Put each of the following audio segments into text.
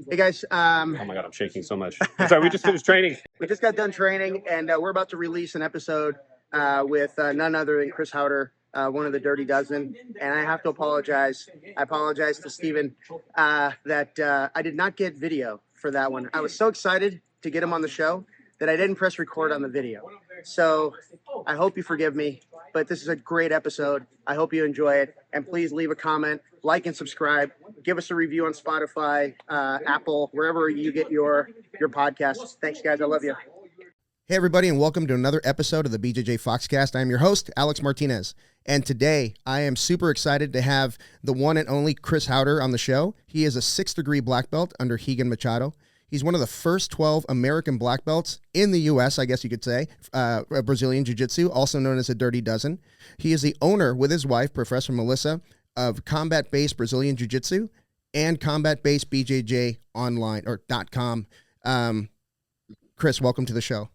Hey guys, Oh my God, I'm shaking so much. Sorry, we just finished training. we just got done training, and we're about to release an episode with none other than Chris Haueter, one of the Dirty Dozen. And I have to apologize. I apologize to Steven that I did not get video for that one. I was so excited to get him on the show that I didn't press record on the video. So I hope you forgive me, but this is a great episode. I hope you enjoy it. And please leave a comment, like and subscribe. Give us a review on Spotify, Apple, wherever you get your podcasts. Thanks, guys. I love you. Hey, everybody, and welcome to another episode of the BJJ Foxcast. I'm your host, Alex Martinez, and today I am super excited to have the one and only Chris Haueter on the show. He is a 6th-degree black belt under Rigan Machado. He's one of the first 12 American black belts in the U.S., I guess you could say, Brazilian Jiu-Jitsu, also known as a Dirty Dozen. He is the owner, with his wife, Professor Melissa, of combat-based Brazilian Jiu-Jitsu and combat-based BJJ online or .com. Chris, welcome to the show.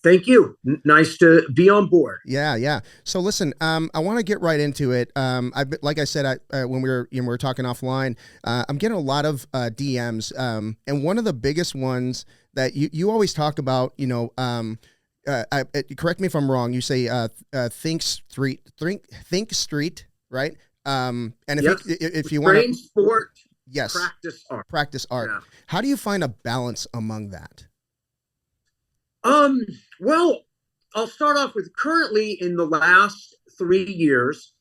Thank you. Nice to be on board. Yeah. So listen, I want to get right into it. Like I said, when we were talking offline, I'm getting a lot of DMs, and one of the biggest ones that you always talk about, correct me if I'm wrong. You say think street, right? And if you want to sport, yes, practice art. Yeah. How do you find a balance among that? Well, I'll start off with currently in the last 3 years,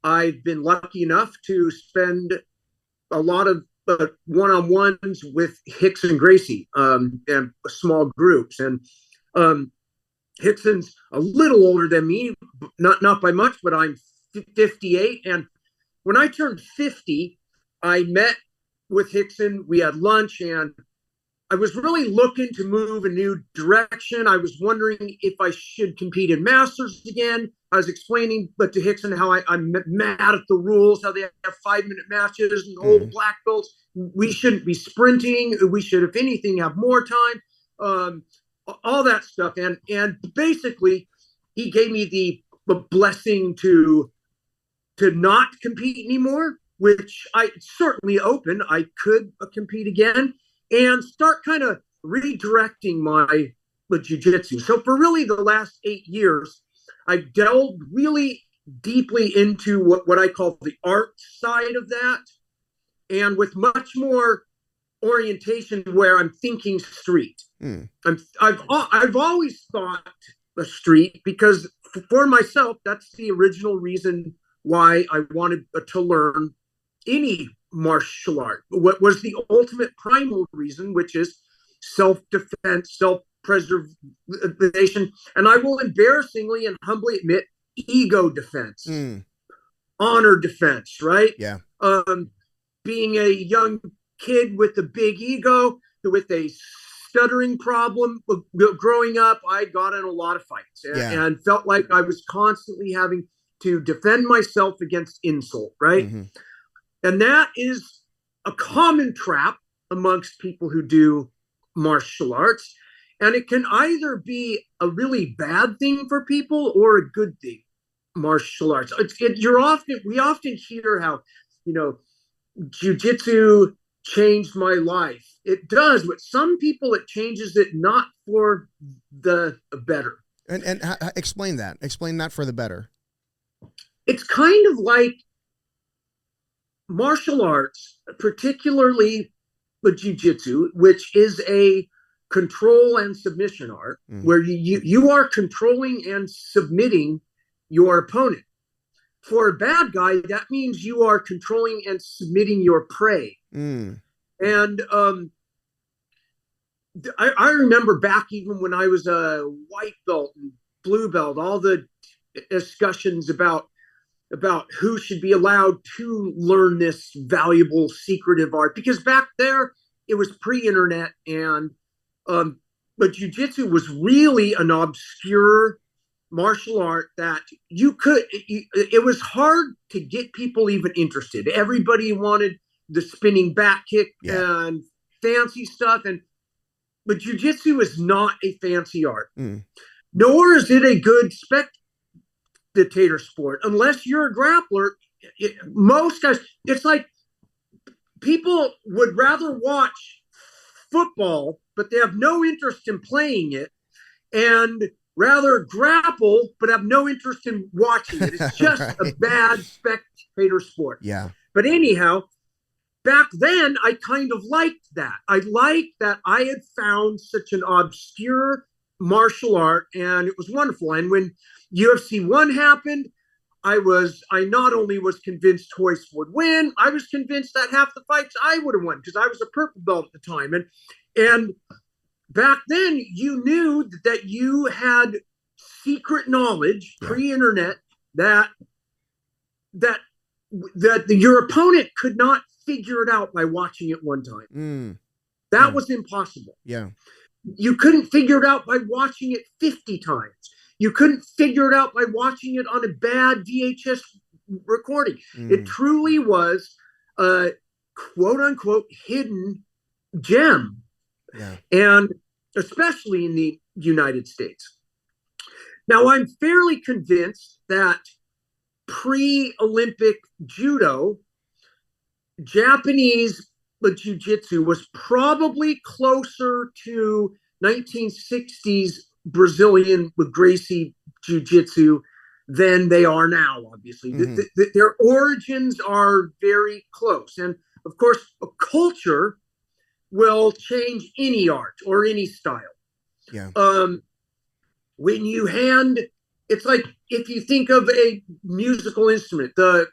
I've been lucky enough to spend a lot of one-on-ones with Hicks and Gracie, and small groups. And Hickson's a little older than me, not by much, but I'm 58. And when I turned 50, I met with Hickson. We had lunch, and I was really looking to move a new direction. I was wondering if I should compete in Masters again. I was explaining to Hickson how I'm mad at the rules, how they have 5-minute matches and old black belts. We shouldn't be sprinting. We should, if anything, have more time. All that stuff. And basically, he gave me the blessing to not compete anymore, which I certainly open. I could compete again and start kind of redirecting my jiu-jitsu. So for really the last 8 years, I've delved really deeply into what I call the art side of that, and with much more orientation where I'm thinking street. I've always thought the street because for myself, that's the original reason why I wanted to learn any martial art. What was the ultimate primal reason, which is self-defense, self-preservation, and I will embarrassingly and humbly admit, ego defense, honor defense, right? Yeah. Being a young kid with a big ego, with a stuttering problem, growing up, I got in a lot of fights and felt like I was constantly having to defend myself against insult, right? Mm-hmm. And that is a common trap amongst people who do martial arts. And it can either be a really bad thing for people or a good thing, martial arts. We often hear how, jiu-jitsu changed my life. It does, but some people it changes it not for the better. And explain that. Explain that for the better. It's kind of like martial arts, particularly the jiu-jitsu, which is a control and submission art, where you are controlling and submitting your opponent. For a bad guy, that means you are controlling and submitting your prey. And I remember back even when I was a white belt and blue belt, all the discussions about who should be allowed to learn this valuable, secretive art. Because back there, it was pre-internet, and but jiu-jitsu was really an obscure martial art that it was hard to get people even interested. Everybody wanted the spinning back kick and fancy stuff. But jiu-jitsu is not a fancy art, nor is it a good spectator sport. Unless you're a grappler, most guys, it's like people would rather watch football, but they have no interest in playing it, and rather grapple, but have no interest in watching it. It's just Right. a bad spectator sport. Yeah. But anyhow, back then, I kind of liked that. I liked that I had found such an obscure martial art, and it was wonderful. And when UFC 1 happened, I not only was convinced Royce would win, I was convinced that half the fights I would have won because I was a purple belt at the time. And back then, you knew that you had secret knowledge, pre-internet, that your opponent could not figure it out by watching it one time. That was impossible. Yeah. You couldn't figure it out by watching it 50 times. You couldn't figure it out by watching it on a bad VHS recording. It truly was a quote-unquote hidden gem. Yeah. And especially in the United States. Now, I'm fairly convinced that pre-Olympic judo, Japanese jiu-jitsu was probably closer to 1960s Brazilian with Gracie jiu-jitsu than they are now, obviously. Their origins are very close. And, of course, a culture will change any art or any style. Yeah. When you it's like if you think of a musical instrument, the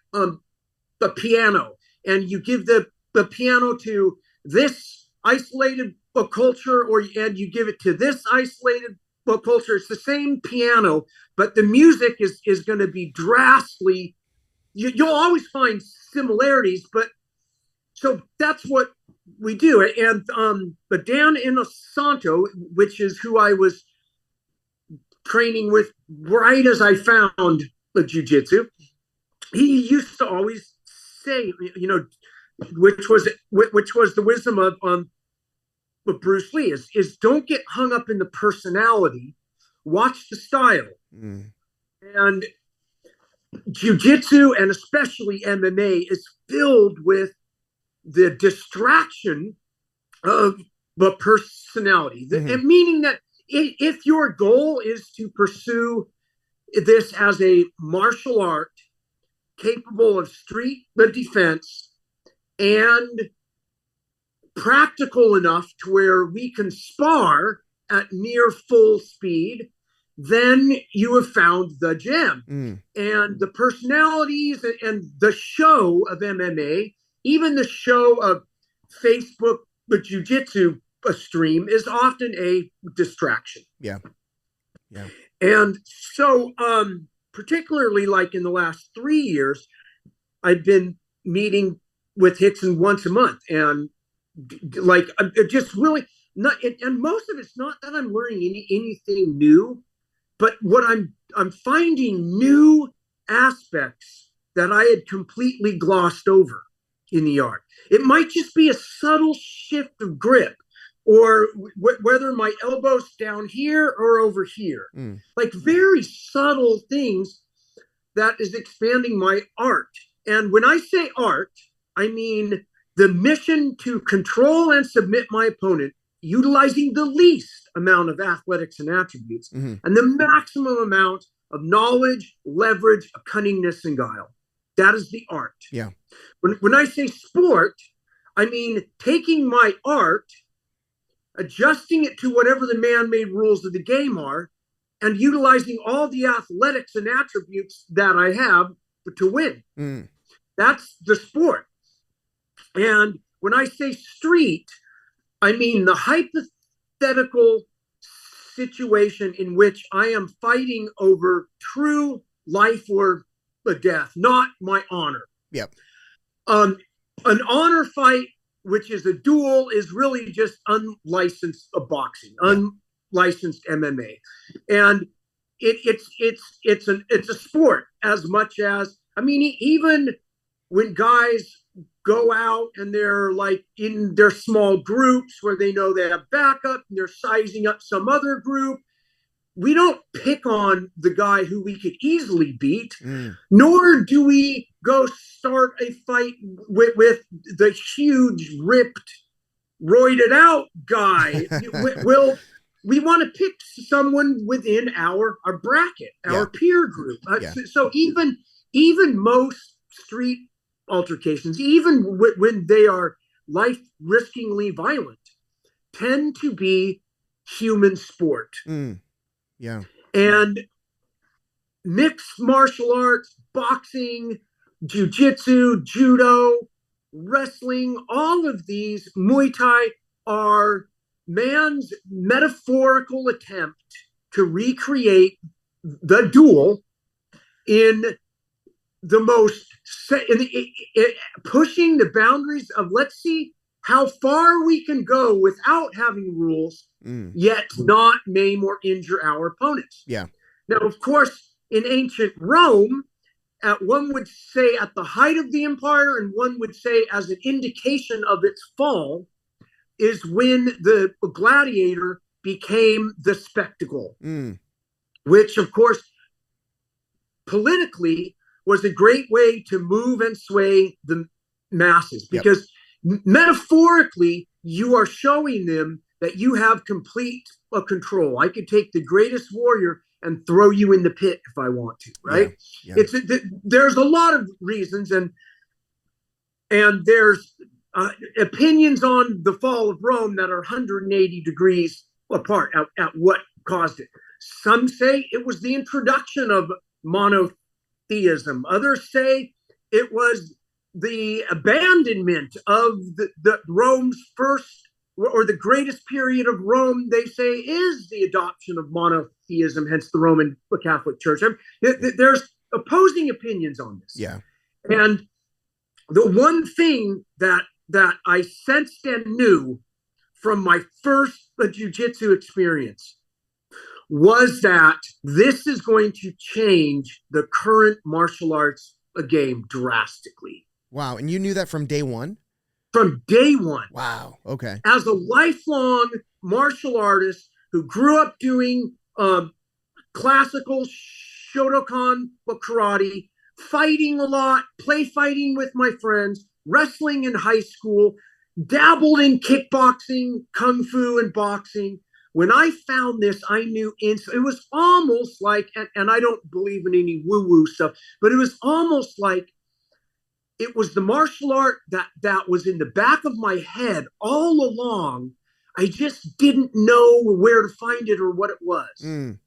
piano, and you give the piano to this isolated culture, and you give it to this isolated culture, it's the same piano, but the music is going to be drastically. You'll always find similarities, but so that's what we do. And but Dan Inosanto, which is who I was training with right as I found the jiu-jitsu, he used to always say, which was the wisdom of Bruce Lee, is don't get hung up in the personality, watch the style. And jiu-jitsu, and especially MMA, is filled with the distraction of the personality, and meaning that if your goal is to pursue this as a martial art capable of street defense and practical enough to where we can spar at near full speed, then you have found the gem. And the personalities and the show of MMA, even the show of Facebook, the jiu-jitsu stream, is often a distraction. Yeah. Yeah. And so, particularly like in the last 3 years, I've been meeting with Hickson once a month, and like just really not. And most of it's not that I'm learning anything new, but what I'm finding new aspects that I had completely glossed over in the art. It might just be a subtle shift of grip, or whether my elbow's down here or over here. Like very subtle things that is expanding my art. And when I say art, I mean the mission to control and submit my opponent, utilizing the least amount of athletics and attributes, and the maximum amount of knowledge, leverage, cunningness, and guile. That is the art. Yeah. When I say sport, I mean taking my art, adjusting it to whatever the man-made rules of the game are, and utilizing all the athletics and attributes that I have to win. That's the sport. And when I say street, I mean the hypothetical situation in which I am fighting over true life or death, not my honor. Yep. An honor fight, which is a duel, is really just unlicensed boxing, unlicensed MMA, and it's a sport as much as, I mean, even when guys go out and they're like in their small groups where they know they have backup and they're sizing up some other group, we don't pick on the guy who we could easily beat, nor do we go start a fight with the huge, ripped, roided out guy. We want to pick someone within our bracket, our peer group. So even most street altercations, even when they are life-riskingly violent, tend to be human sport. Yeah. And mixed martial arts, boxing, jiu-jitsu, judo, wrestling, all of these, Muay Thai, are man's metaphorical attempt to recreate the duel in the most, pushing the boundaries of, let's see how far we can go without having rules, yet not maim or injure our opponents. Yeah. Now, of course, in ancient Rome, one would say at the height of the empire, and one would say as an indication of its fall, is when the gladiator became the spectacle, which, of course, politically was a great way to move and sway the masses, because metaphorically, you are showing them that you have complete control. I could take the greatest warrior and throw you in the pit if I want to, right? There's a lot of reasons, and there's opinions on the fall of Rome that are 180 degrees apart at what caused it. Some say it was the introduction of monotheism. Others say it was the abandonment of the Rome's first, or the greatest period of Rome, they say, is the adoption of monotheism, hence the Roman Catholic Church. There's opposing opinions on this. Yeah. And the one thing that I sensed and knew from my first jiu-jitsu experience was that this is going to change the current martial arts game drastically. Wow. And you knew that from day one? From day one. Wow. Okay. As a lifelong martial artist who grew up doing classical Shotokan karate, fighting a lot, play fighting with my friends, wrestling in high school, dabbled in kickboxing, kung fu, and boxing. When I found this, I knew it was almost like, and I don't believe in any woo-woo stuff, but it was almost like it was the martial art that was in the back of my head all along. I just didn't know where to find it or what it was. And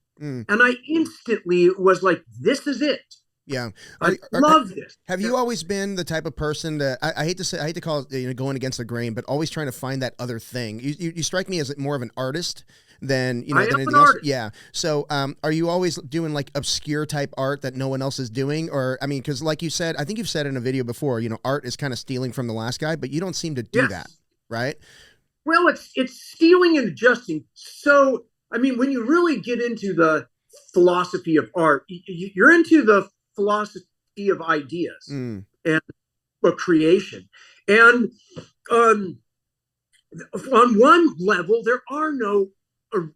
I instantly was like, this is it. Yeah. I love this. Have you always been the type of person that I hate to call it, going against the grain, but always trying to find that other thing? You strike me as more of an artist than, than anything else. Yeah. So, are you always doing like obscure type art that no one else is doing? Or, I mean, cause like you said, I think you've said in a video before, art is kind of stealing from the last guy, but you don't seem to do that. Right. Well, it's stealing and adjusting. So, I mean, when you really get into the philosophy of art, you're into the philosophy of ideas and creation. And on one level, there are no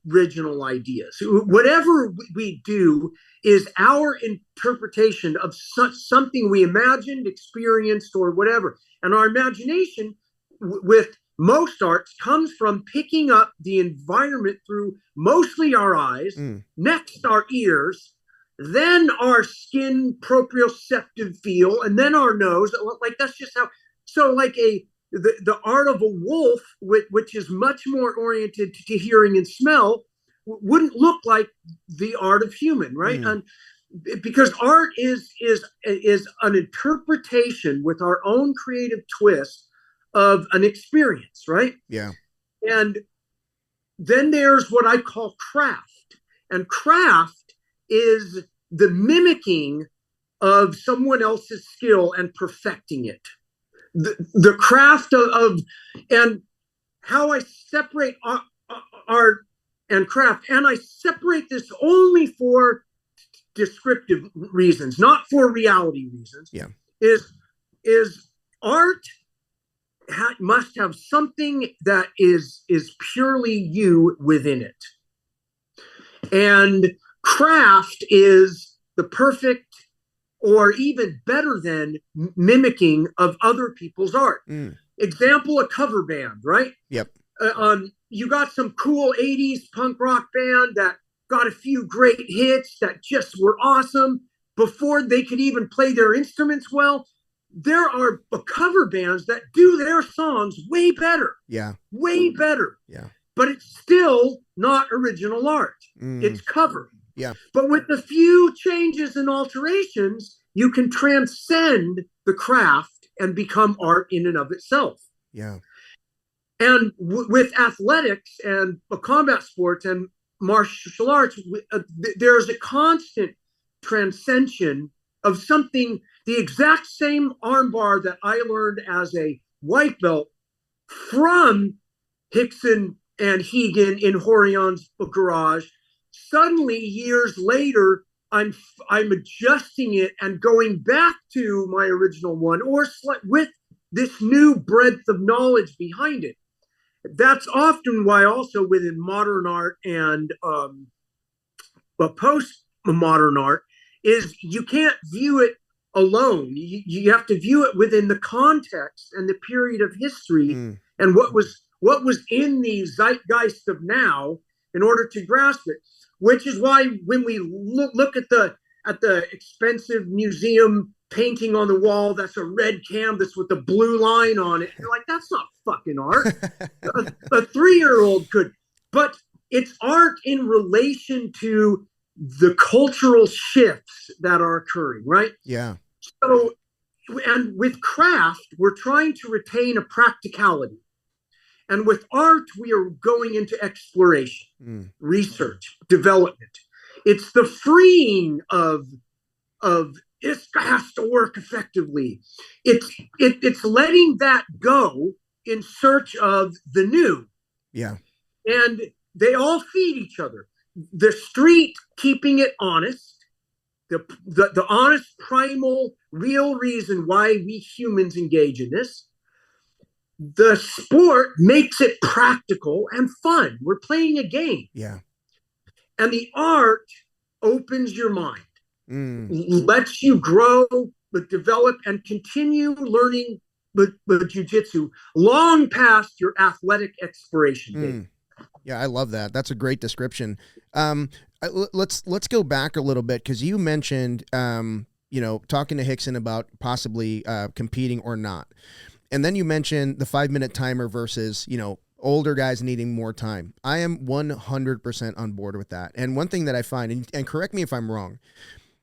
original ideas. Whatever we do is our interpretation of something we imagined, experienced, or whatever. And our imagination with most arts comes from picking up the environment through mostly our eyes, next our ears, then our skin proprioceptive feel, and then our nose. Like, that's just how. So like the art of a wolf, which is much more oriented to hearing and smell, wouldn't look like the art of human, right? And because art is an interpretation with our own creative twist of an experience, right? Yeah. And then there's what I call craft, and craft is the mimicking of someone else's skill and perfecting it. The craft of and how I separate art and craft, and I separate this only for descriptive reasons, not for reality reasons. Yeah, is art must have something that is purely you within it, and craft is the perfect or even better than mimicking of other people's art. Example, a cover band, right? Yep. You got some cool 80s punk rock band that got a few great hits that just were awesome before they could even play their instruments well. There are cover bands that do their songs way better. Yeah. Way better. Yeah. But it's still not original art. It's cover. Yeah. But with a few changes and alterations, you can transcend the craft and become art in and of itself. Yeah. And with athletics and combat sports and martial arts, there's a constant transcension of something, the exact same armbar that I learned as a white belt from Hickson and Hegan in Horion's garage. Suddenly, years later, I'm adjusting it and going back to my original one, or with this new breadth of knowledge behind it. That's often why also within modern art and post-modern art is you can't view it alone. You have to view it within the context and the period of history and what was in the zeitgeist of now in order to grasp it. Which is why when we look at the expensive museum painting on the wall, that's a red canvas with a blue line on it. You're like, that's not fucking art. a 3-year-old could, but it's art in relation to the cultural shifts that are occurring, right? Yeah. So, and with craft, we're trying to retain a practicality. And with art, we are going into exploration, research, development. It's the freeing of it has to work effectively. It's letting that go in search of the new. Yeah. And they all feed each other. The street keeping it honest, the honest, primal, real reason why we humans engage in this. The sport makes it practical and fun. We're playing a game. Yeah. And the art opens your mind, lets you grow, but develop and continue learning with jiu-jitsu long past your athletic expiration date. Yeah, I love that. That's a great description. Let's go back a little bit because you mentioned, talking to Hickson about possibly competing or not. And then you mentioned the 5-minute timer versus, older guys needing more time. I am 100% on board with that. And one thing that I find, and correct me if I'm wrong,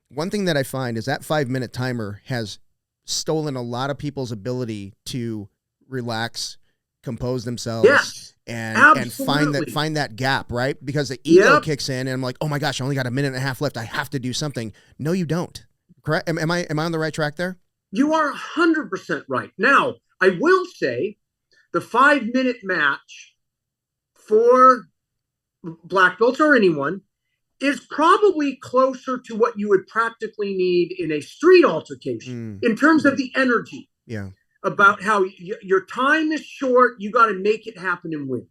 one thing that I find is that 5-minute timer has stolen a lot of people's ability to relax, compose themselves, yes, and find that gap, right? Because the ego kicks in and I'm like, oh my gosh, I only got a minute and a half left. I have to do something. No, you don't. Correct? Am I on the right track there? You are 100% right. Now, I will say the 5-minute match for black belts or anyone is probably closer to what you would practically need in a street altercation in terms of the energy. Yeah. About how your time is short, you got to make it happen and win.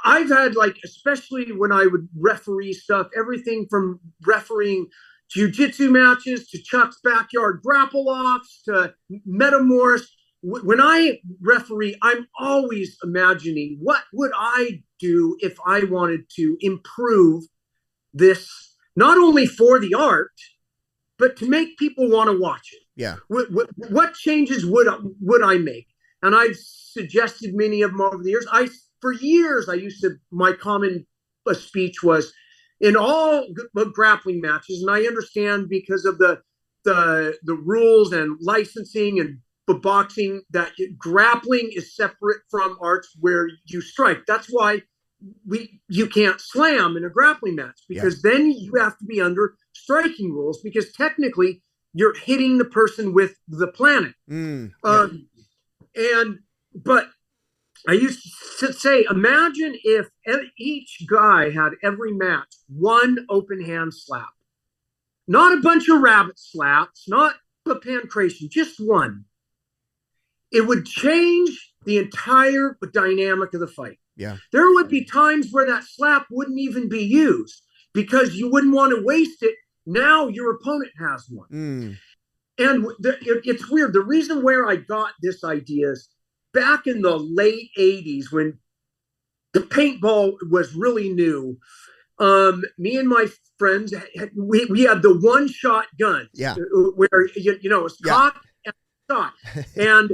I've had, especially when I would referee stuff, everything from refereeing jiu-jitsu matches to Chuck's backyard grapple-offs to Metamorphs. When I referee, I'm always imagining what would I do if I wanted to improve this, not only for the art, but to make people want to watch it. Yeah. What changes would I make? And I've suggested many of them over the years. For years, my common speech was, in all grappling matches, and I understand because of the rules and licensing and boxing that grappling is separate from arts where you strike. That's why you can't slam in a grappling match, because then you have to be under striking rules, because technically you're hitting the person with the planet. But I used to say, imagine if each guy had every match one open hand slap, not a bunch of rabbit slaps, not a pancration, just one. It would change the entire dynamic of the fight. Yeah. There would be times where that slap wouldn't even be used because you wouldn't want to waste it. Now your opponent has one. Mm. And it's weird. The reason where I got this idea is back in the late 80s when the paintball was really new. Me and my friends, we had the one-shot guns. Yeah. Where, you know, it was cock and shot. And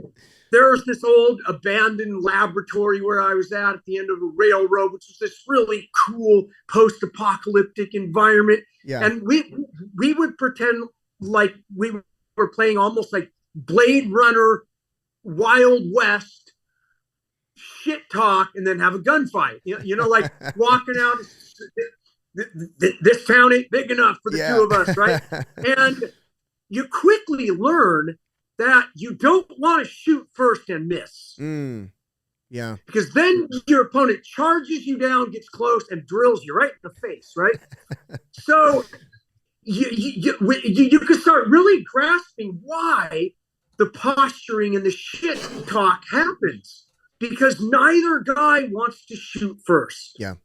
there was this old abandoned laboratory where I was at the end of a railroad, which was this really cool post-apocalyptic environment. Yeah. And we would pretend like we were playing almost like Blade Runner, Wild West, shit talk, and then have a gunfight. You know, like walking out, this town ain't big enough for the two of us, right? And you quickly learn that you don't want to shoot first and miss. Yeah. Because then your opponent charges you down, gets close, and drills you right in the face, right? So you can start really grasping why the posturing and the shit talk happens. Because neither guy wants to shoot first. Yeah.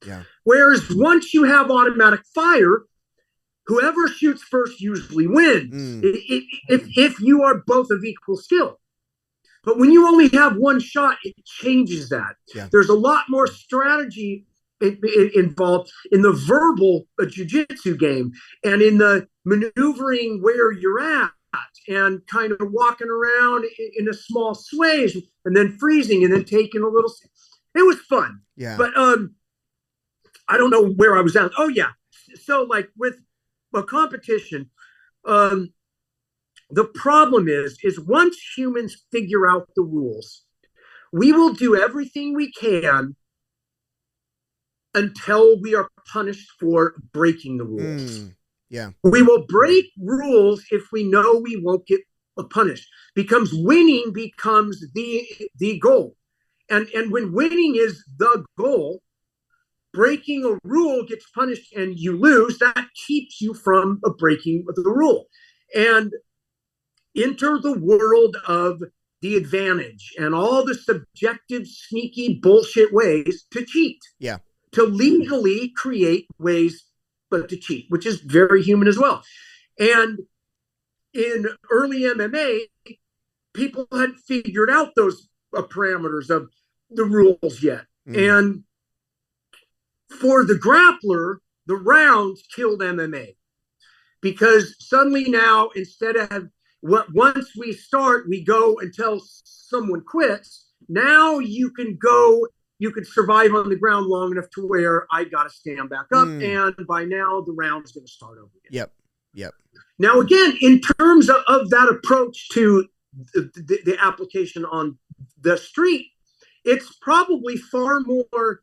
Yeah. Whereas once you have automatic fire, whoever shoots first usually wins. If you are both of equal skill. But when you only have one shot, it changes that. Yeah. There's a lot more strategy involved in the verbal jiu-jitsu game and in the maneuvering where you're at and kind of walking around in a small sways and then freezing and then taking a little. It was fun. Yeah. But I don't know where I was at. Oh, yeah. So like with a competition, the problem is once humans figure out the rules, we will do everything we can until we are punished for breaking the rules. Yeah. We will break rules if we know we won't get punished. Winning becomes the goal. And when winning is the goal, breaking a rule gets punished and you lose, that keeps you from a breaking of the rule. And enter the world of the advantage and all the subjective, sneaky bullshit ways to cheat. Yeah. To legally create ways but to cheat, which is very human as well. And in early MMA, people hadn't figured out those parameters of the rules yet. And for the grappler, the rounds killed MMA because suddenly now, instead of once we start, we go until someone quits. Now you can go. You could survive on the ground long enough to where I got to stand back up. And by now, the round's going to start over again. Yep. Now, again, in terms of that approach to the application on the street, it's probably far more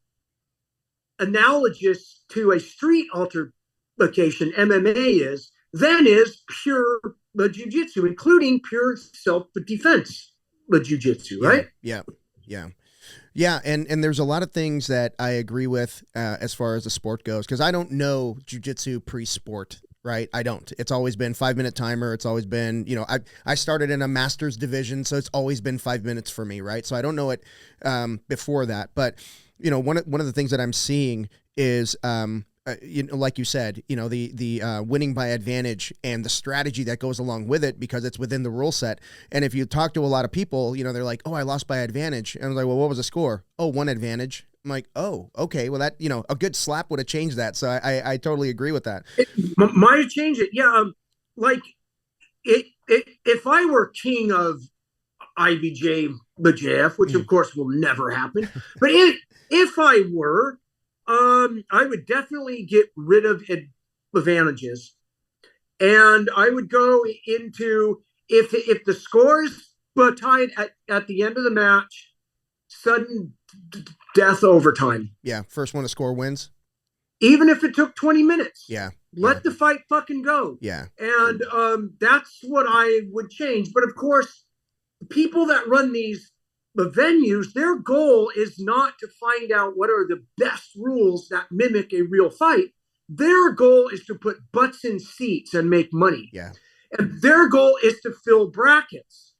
analogous to a street altercation, MMA than is pure jiu-jitsu, including pure self-defense jiu-jitsu, right? Yeah. Yeah, and there's a lot of things that I agree with as far as the sport goes, because I don't know jiu-jitsu pre-sport, right? I don't. It's always been 5-minute timer. It's always been, I started in a master's division, so it's always been 5 minutes for me, right? So I don't know it before that. But, one of the things that I'm seeing is, like you said, the winning by advantage and the strategy that goes along with it because it's within the rule set. And if you talk to a lot of people, they're like, oh, I lost by advantage. And I'm like, well, what was the score? Oh, 1 advantage. I'm like, oh, okay. Well, that, a good slap would have changed that. So I totally agree with that. It might have changed it. Yeah. If I were king of IBJ, BJF, which of course will never happen, but if I were, I would definitely get rid of advantages, and I would go into if the scores were tied at the end of the match, sudden death overtime. Yeah, first one to score wins. Even if it took 20 minutes. Yeah. Let the fight fucking go. Yeah. And that's what I would change. But of course, the people that run these venues, their goal is not to find out what are the best rules that mimic a real fight. Their goal is to put butts in seats and make money. Yeah. And their goal is to fill brackets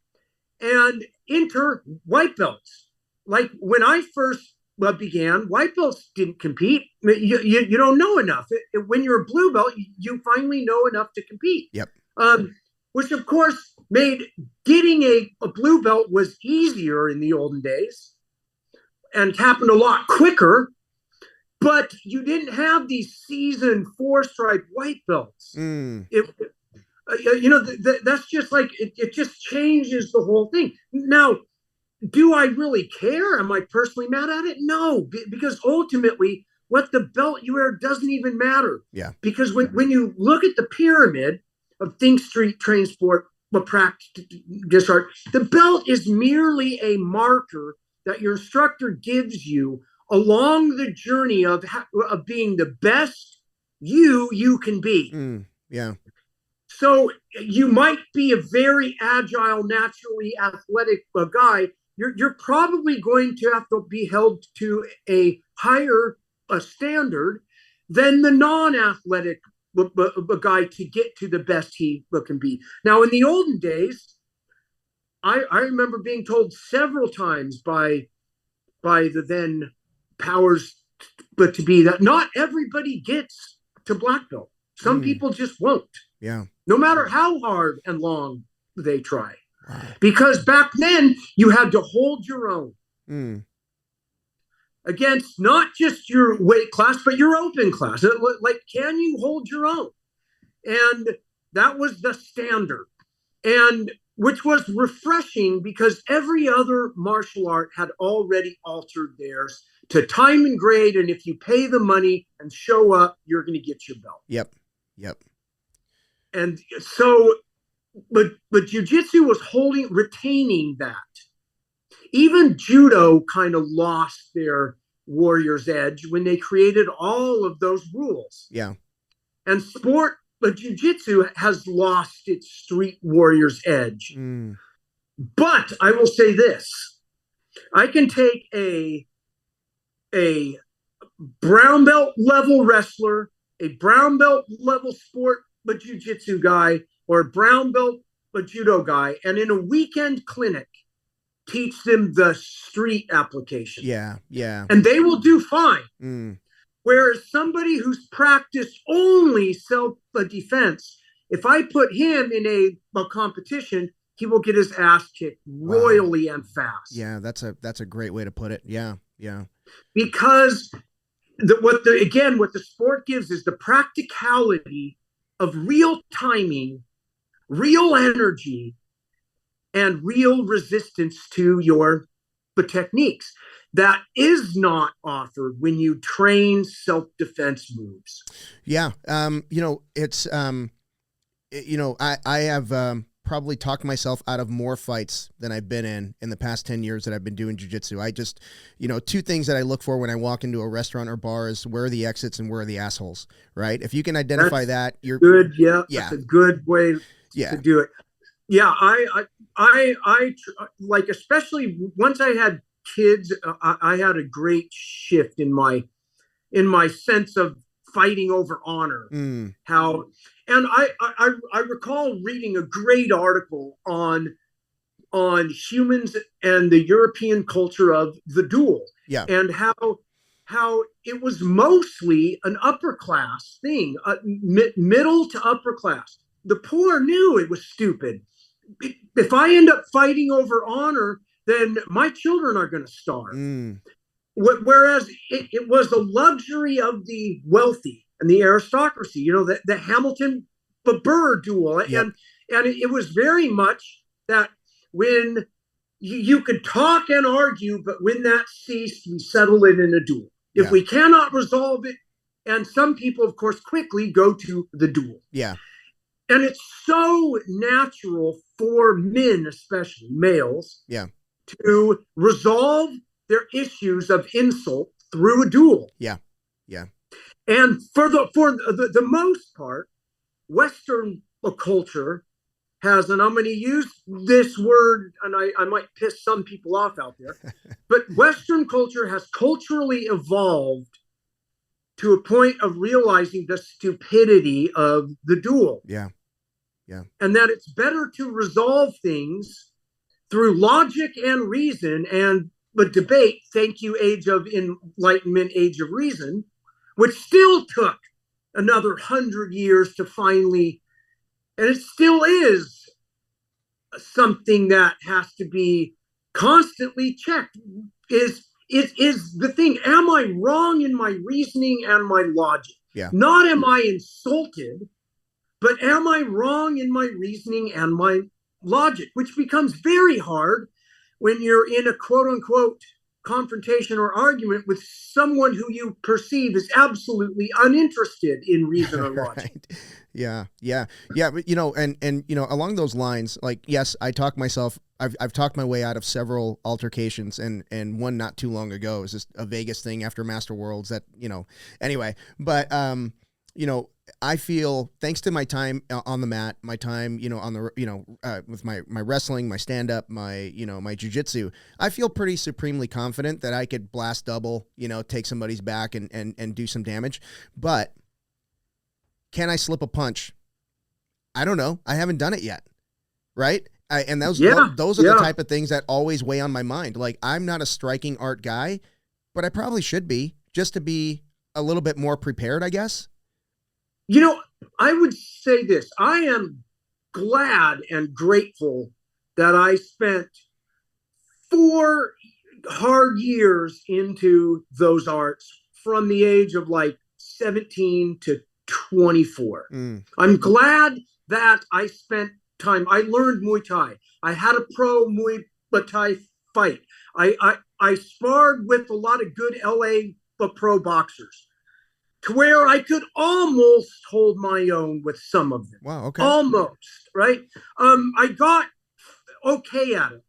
and enter white belts. Like when I first began, white belts didn't compete. You don't know enough. When you're a blue belt, you finally know enough to compete. Yep. Which of course made getting a blue belt was easier in the olden days and happened a lot quicker. But you didn't have these seasoned 4-stripe white belts. That's just like it just changes the whole thing. Now, do I really care? Am I personally mad at it? No, because ultimately, what the belt you wear doesn't even matter. Yeah. Because when you look at the pyramid of think, street, train, sport, practice, discard, the belt is merely a marker that your instructor gives you along the journey of being the best you can be. Yeah. So you might be a very agile, naturally athletic guy. You're probably going to have to be held to a higher standard than the non-athletic guy to get to the best he can be. Now, in the olden days, I remember being told several times by the then powers but to be that not everybody gets to black belt. Some people just won't. Yeah. No matter how hard and long they try. Wow. Because back then you had to hold your own against not just your weight class, but your open class. Like, can you hold your own? And that was the standard. And which was refreshing because every other martial art had already altered theirs to time and grade. And if you pay the money and show up, you're going to get your belt. Yep. And so, but jiu-jitsu was retaining that. Even judo kind of lost their warrior's edge when they created all of those rules. Yeah. And but jiu-jitsu has lost its street warrior's edge. But I will say this. I can take a brown belt level wrestler, a brown belt level sport but jiu-jitsu guy, or a brown belt but judo guy, and in a weekend clinic, teach them the street application. Yeah. And they will do fine. Whereas somebody who's practiced only self-defense, if I put him in a competition, he will get his ass kicked royally and fast. Yeah, that's a great way to put it. Yeah. Because what the sport gives is the practicality of real timing, real energy, and real resistance to your techniques. That is not offered when you train self-defense moves. Yeah. It's, I have probably talked myself out of more fights than I've been in the past 10 years that I've been doing jiu-jitsu. I just, two things that I look for when I walk into a restaurant or bar is where are the exits and where are the assholes, right? If you can identify that, you're good. Yeah. That's a good way to do it. Yeah. I like, especially once I had kids, I had a great shift in my sense of fighting over honor. And I recall reading a great article on humans and the European culture of the duel. Yeah. And how it was mostly an upper class thing, middle to upper class. The poor knew it was stupid. If I end up fighting over honor, then my children are going to starve. Whereas it was the luxury of the wealthy and the aristocracy, the Hamilton Burr duel. Yep. And it was very much that when you could talk and argue, but when that ceased, we settle it in a duel. If we cannot resolve it, and some people, of course, quickly go to the duel. Yeah. And it's so natural for men, especially males, to resolve their issues of insult through a duel. Yeah. And for the most part, Western culture has, and I'm going to use this word, and I might piss some people off out there, but Western culture has culturally evolved to a point of realizing the stupidity of the duel. Yeah. And that it's better to resolve things through logic and reason and a debate, thank you, Age of Enlightenment, Age of Reason, which still took another 100 years to finally, and it still is something that has to be constantly checked, is the thing, am I wrong in my reasoning and my logic? Yeah. Not am I insulted, but am I wrong in my reasoning and my logic, which becomes very hard when you're in a quote unquote confrontation or argument with someone who you perceive is absolutely uninterested in reason or logic. Right. Yeah. But and along those lines, like, yes, I talk myself. I've talked my way out of several altercations, and one not too long ago is just a Vegas thing after Master Worlds that, anyway, but, I feel, thanks to my time on the mat, my time, on the, with my wrestling, my stand up, my jujitsu, I feel pretty supremely confident that I could blast double, take somebody's back and do some damage. But can I slip a punch? I don't know. I haven't done it yet. Right. And those are the type of things that always weigh on my mind. Like, I'm not a striking art guy, but I probably should be, just to be a little bit more prepared, I guess. I would say this. I am glad and grateful that I spent 4 hard years into those arts from the age of like 17 to 24. I'm glad that I spent time. I learned Muay Thai. I had a pro Muay Thai fight. I sparred with a lot of good LA pro boxers, to where I could almost hold my own with some of them. Wow, okay. Almost, right? I got okay at it.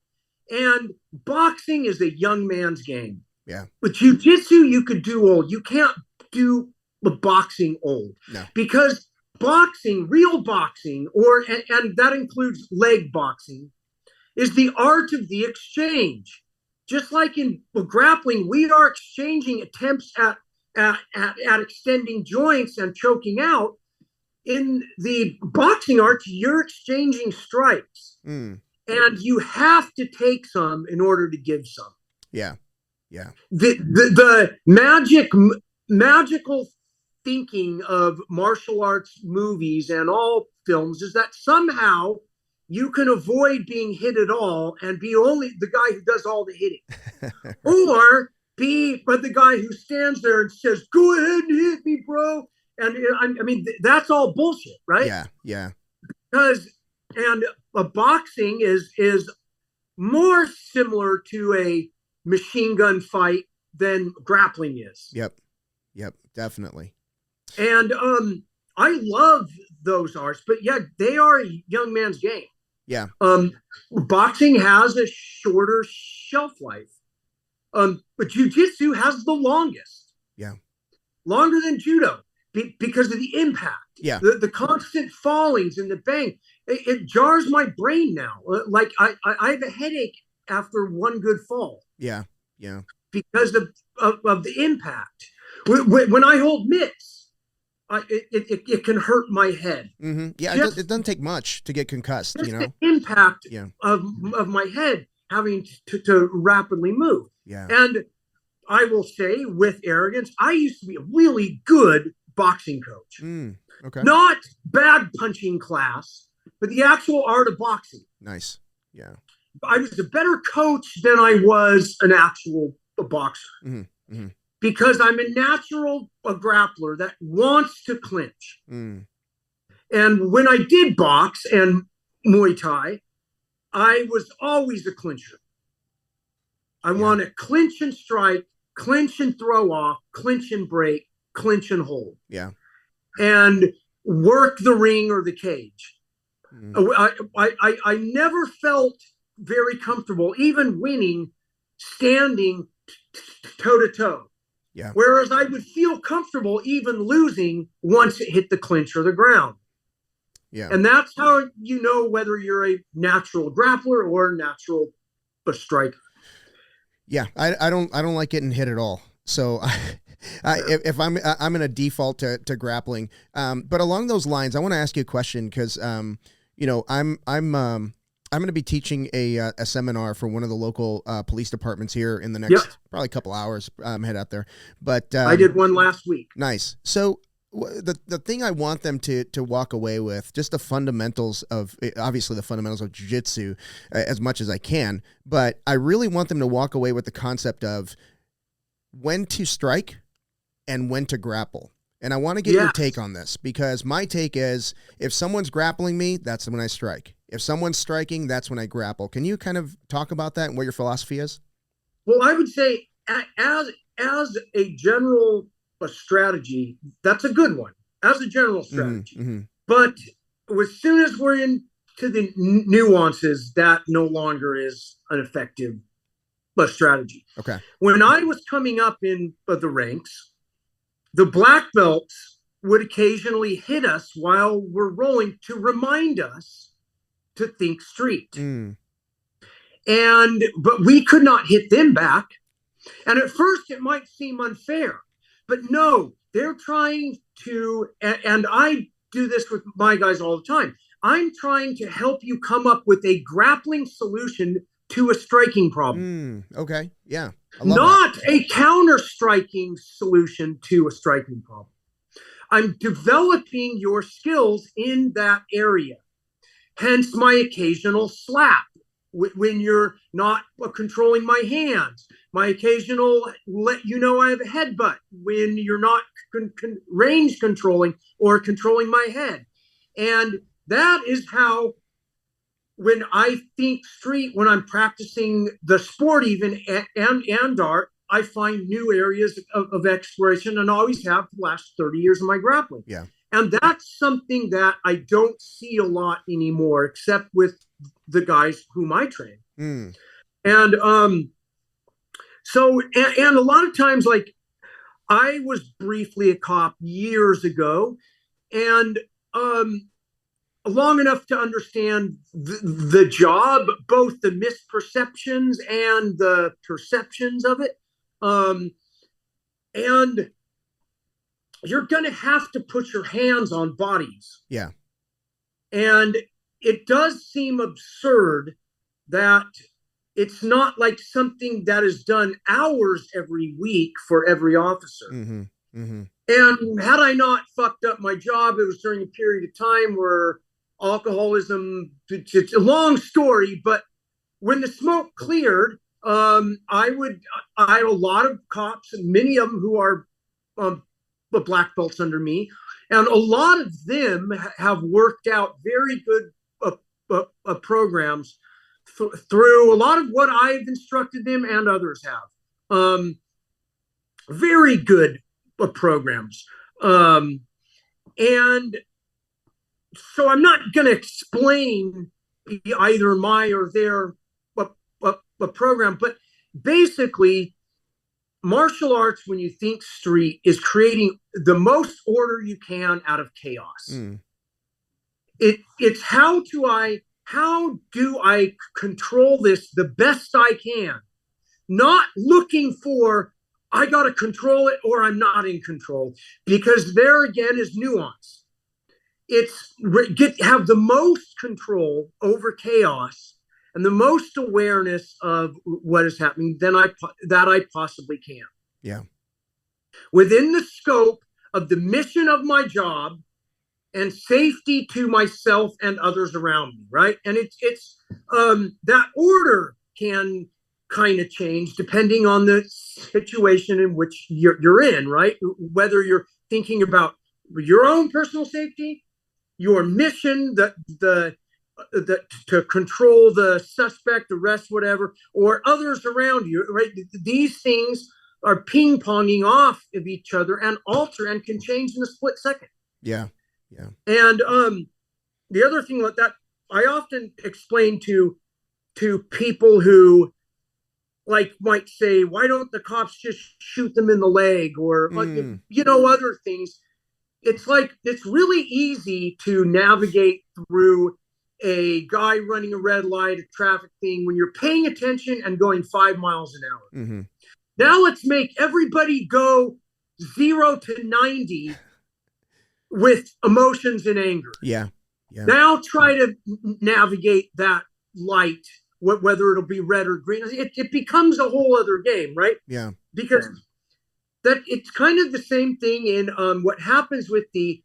And boxing is a young man's game. Yeah. With jiu-jitsu, you could do old. You can't do the boxing old. No. Because boxing, real boxing, and that includes leg boxing, is the art of the exchange. Just like in grappling, we are exchanging attempts at extending joints and choking out. In the boxing arts, you're exchanging strikes, and you have to take some in order to give some. Yeah. The magical thinking of martial arts movies and all films is that somehow you can avoid being hit at all and be only the guy who does all the hitting, or be but the guy who stands there and says, "Go ahead and hit me, bro." And I mean, that's all bullshit, right? Yeah. Because a boxing is more similar to a machine gun fight than grappling is. Yep, definitely. And I love those arts, but yeah, they are a young man's game. Yeah. Boxing has a shorter shelf life. But jiu-jitsu has the longest. Yeah. Longer than judo because of the impact. Yeah. The constant fallings and the bang. It jars my brain now. Like I have a headache after one good fall. Yeah. Because of the impact. When I hold mitts, it can hurt my head. Mm-hmm. Yeah, it doesn't take much to get concussed, The impact of my head having to rapidly move. Yeah. And I will say with arrogance, I used to be a really good boxing coach. Okay. Not bag punching class, but the actual art of boxing. Nice. Yeah. I was a better coach than I was an actual boxer. Mm-hmm. Because I'm a natural grappler that wants to clinch. And when I did box and Muay Thai, I was always a clincher. I want to clinch and strike, clinch and throw off, clinch and break, clinch and hold. Yeah. And work the ring or the cage. I never felt very comfortable, even winning, standing toe to toe. Yeah. Whereas I would feel comfortable even losing once it hit the clinch or the ground. Yeah. And that's how you know whether you're a natural grappler or a striker. Yeah, I don't like getting hit at all. So if I'm going to default to grappling. But along those lines, I want to ask you a question because I I'm going to be teaching a seminar for one of the local police departments here in the next probably couple hours. Head out there, but I did one last week. Nice. So the thing I want them to walk away with, just the fundamentals of, obviously the fundamentals of jiu-jitsu as much as I can, but I really want them to walk away with the concept of when to strike and when to grapple. And I want to get your take on this, because my take is, if someone's grappling me, that's when I strike. If someone's striking, that's when I grapple. Can you kind of talk about that and what your philosophy is? Well, I would say as a general strategy, that's a good one as a general strategy. Mm-hmm. But as soon as we're into the nuances, that no longer is an effective strategy. Okay. When I was coming up in the ranks, the black belts would occasionally hit us while we're rolling to remind us to think street. But we could not hit them back. And at first it might seem unfair, but no, they're trying to, and I do this with my guys all the time. I'm trying to help you come up with a grappling solution to a striking problem. Okay. Yeah. Not a counter-striking solution to a striking problem. I'm developing your skills in that area. Hence my occasional slap when you're not controlling my hands. My occasional let you know I have a headbutt when you're not range controlling or controlling my head. And that is how, when I think street, when I'm practicing the sport even and art, I find new areas of exploration, and always have the last 30 years of my grappling. Yeah. And that's something that I don't see a lot anymore, except with the guys whom I train. And so a lot of times, like, I was briefly a cop years ago, and long enough to understand the job, both the misperceptions and the perceptions of it. And you're going to have to put your hands on bodies. Yeah. And it does seem absurd that it's not like something that is done hours every week for every officer. And had I not fucked up my job, it was during a period of time where alcoholism, it's a long story, but when the smoke cleared, I had a lot of cops, many of them who are the black belts under me, and a lot of them have worked out very good programs through a lot of what I've instructed them, and others have. Very good programs. And so I'm not going to explain either my or their program, but basically, martial arts, when you think street, is creating the most order you can out of chaos. It's how do I control this the best I can, not looking for I got to control it or I'm not in control, because there again is nuance. It's have the most control over chaos and the most awareness of what is happening that I possibly can. Yeah. Within the scope of the mission of my job and safety to myself and others around me, right? And it's that order can kind of change depending on the situation in which you're in, right? Whether you're thinking about your own personal safety, your mission, to control the suspect, arrest, whatever, or others around you, right? These things are ping-ponging off of each other and alter and can change in a split second. Yeah. Yeah. And the other thing that I often explain to people who might say, why don't the cops just shoot them in the leg, or other things. It's really easy to navigate through a guy running a red light, a traffic thing, when you're paying attention and going 5 miles an hour. Now let's make everybody go 0 to 90 with emotions and anger. Yeah. Yeah. Now try to navigate that light, whether it'll be red or green. It becomes a whole other game, right? Yeah. Because that it's kind of the same thing in what happens with the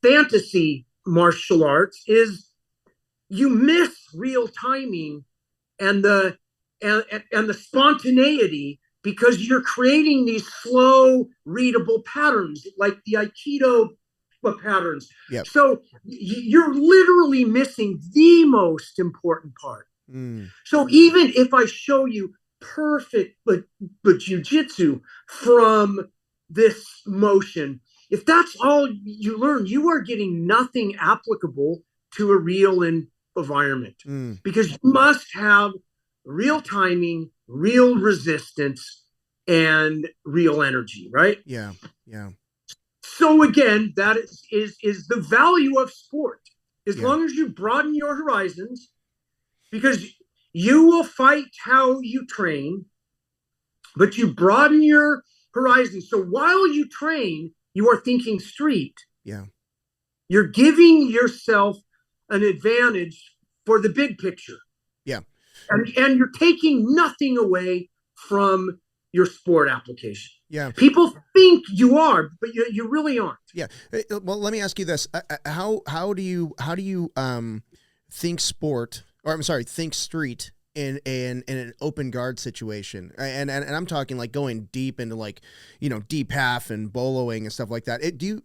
fantasy martial arts is you miss real timing and the spontaneity because you're creating these slow readable patterns like the Aikido patterns. Yep. So you're literally missing the most important part. So even if I show you perfect but jiu-jitsu from this motion, if that's all you learn, you are getting nothing applicable to a real environment because you must have real timing, real resistance, and real energy, right? Yeah. Yeah. So again, that is the value of sport. As long as you broaden your horizons, because you will fight how you train, but you broaden your horizons. So while you train, you are thinking street. Yeah. You're giving yourself an advantage for the big picture. Yeah. And you're taking nothing away from your sport application. Yeah. People think you are, but you really aren't. Yeah. Well, let me ask you this: how do you think sport, or I'm sorry, think street in an open guard situation? And I'm talking like going deep into like, deep half and boloing and stuff like that. Do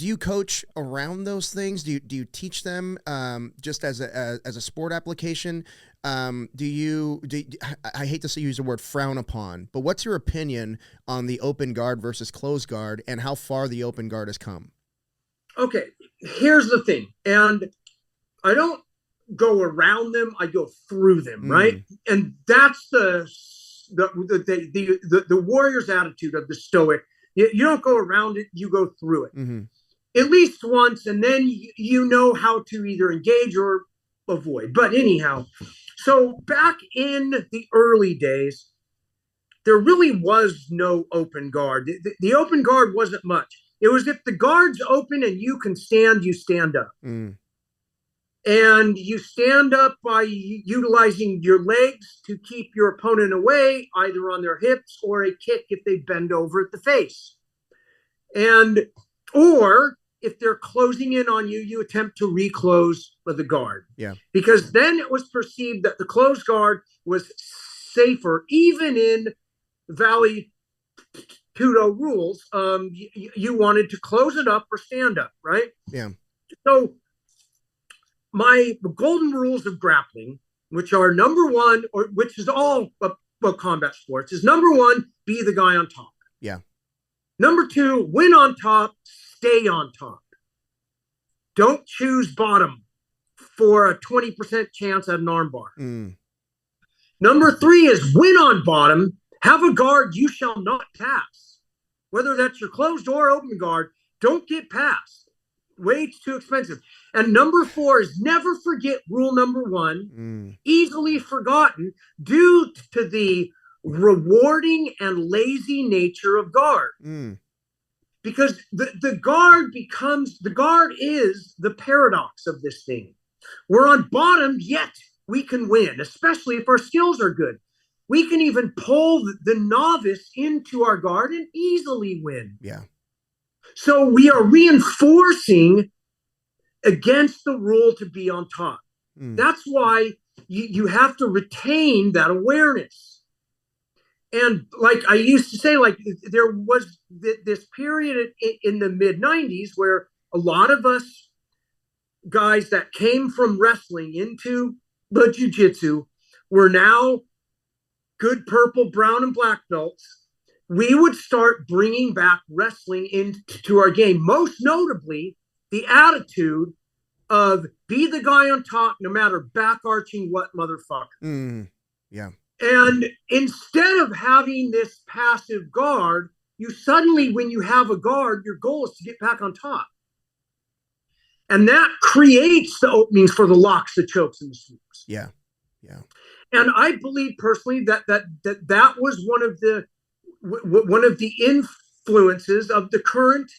you coach around those things? Do you teach them just as a sport application? I hate to use the word frown upon, but what's your opinion on the open guard versus closed guard and how far the open guard has come? Okay, here's the thing. And I don't go around them, I go through them, right? And that's the warrior's attitude of the Stoic. You don't go around it, you go through it. At least once, and then you know how to either engage or avoid. But anyhow, so back in the early days, there really was no open guard. The open guard wasn't much. It was if the guard's open and you can stand, you stand up. And you stand up by utilizing your legs to keep your opponent away, either on their hips or a kick if they bend over at the face. Or if they're closing in on you, you attempt to reclose the guard. Yeah. Because then it was perceived that the closed guard was safer, even in Valley Tudo rules. You wanted to close it up or stand up, right? Yeah. So my golden rules of grappling, which are number one, or which is all about combat sports, is number one, be the guy on top. Yeah. Number two, win on top, stay on top. Don't choose bottom for a 20% chance at an armbar. Number three is win on bottom, have a guard you shall not pass. Whether that's your closed or open guard, don't get past. Way too expensive. And number four is never forget rule number one, easily forgotten due to the rewarding and lazy nature of guard. Because the guard is the paradox of this thing. We're on bottom, yet we can win, especially if our skills are good. We can even pull the novice into our guard and easily win. Yeah. So we are reinforcing against the rule to be on top. That's why you have to retain that awareness. And like I used to say, like there was this period in the mid-90s where a lot of us guys that came from wrestling into the jiu-jitsu were now good purple, brown, and black belts. We would start bringing back wrestling into our game, most notably the attitude of be the guy on top no matter back arching what motherfucker. Yeah. And instead of having this passive guard, you suddenly, when you have a guard, your goal is to get back on top. And that creates the openings for the locks, the chokes, and the sweeps. Yeah. Yeah. And I believe personally that was one of the influences of the current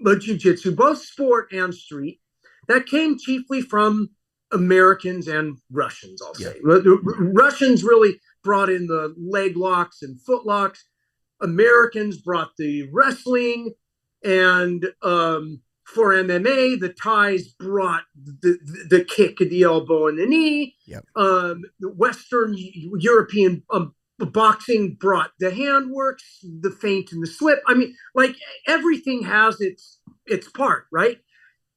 jiu-jitsu, both sport and street, that came chiefly from Americans and Russians, I'll say. The Russians really brought in the leg locks and foot locks. Americans brought the wrestling, and for MMA, the Thais brought the kick, the elbow, and the knee. Yep. The Western European boxing brought the handworks, the feint, and the slip. I mean, like, everything has its part, right?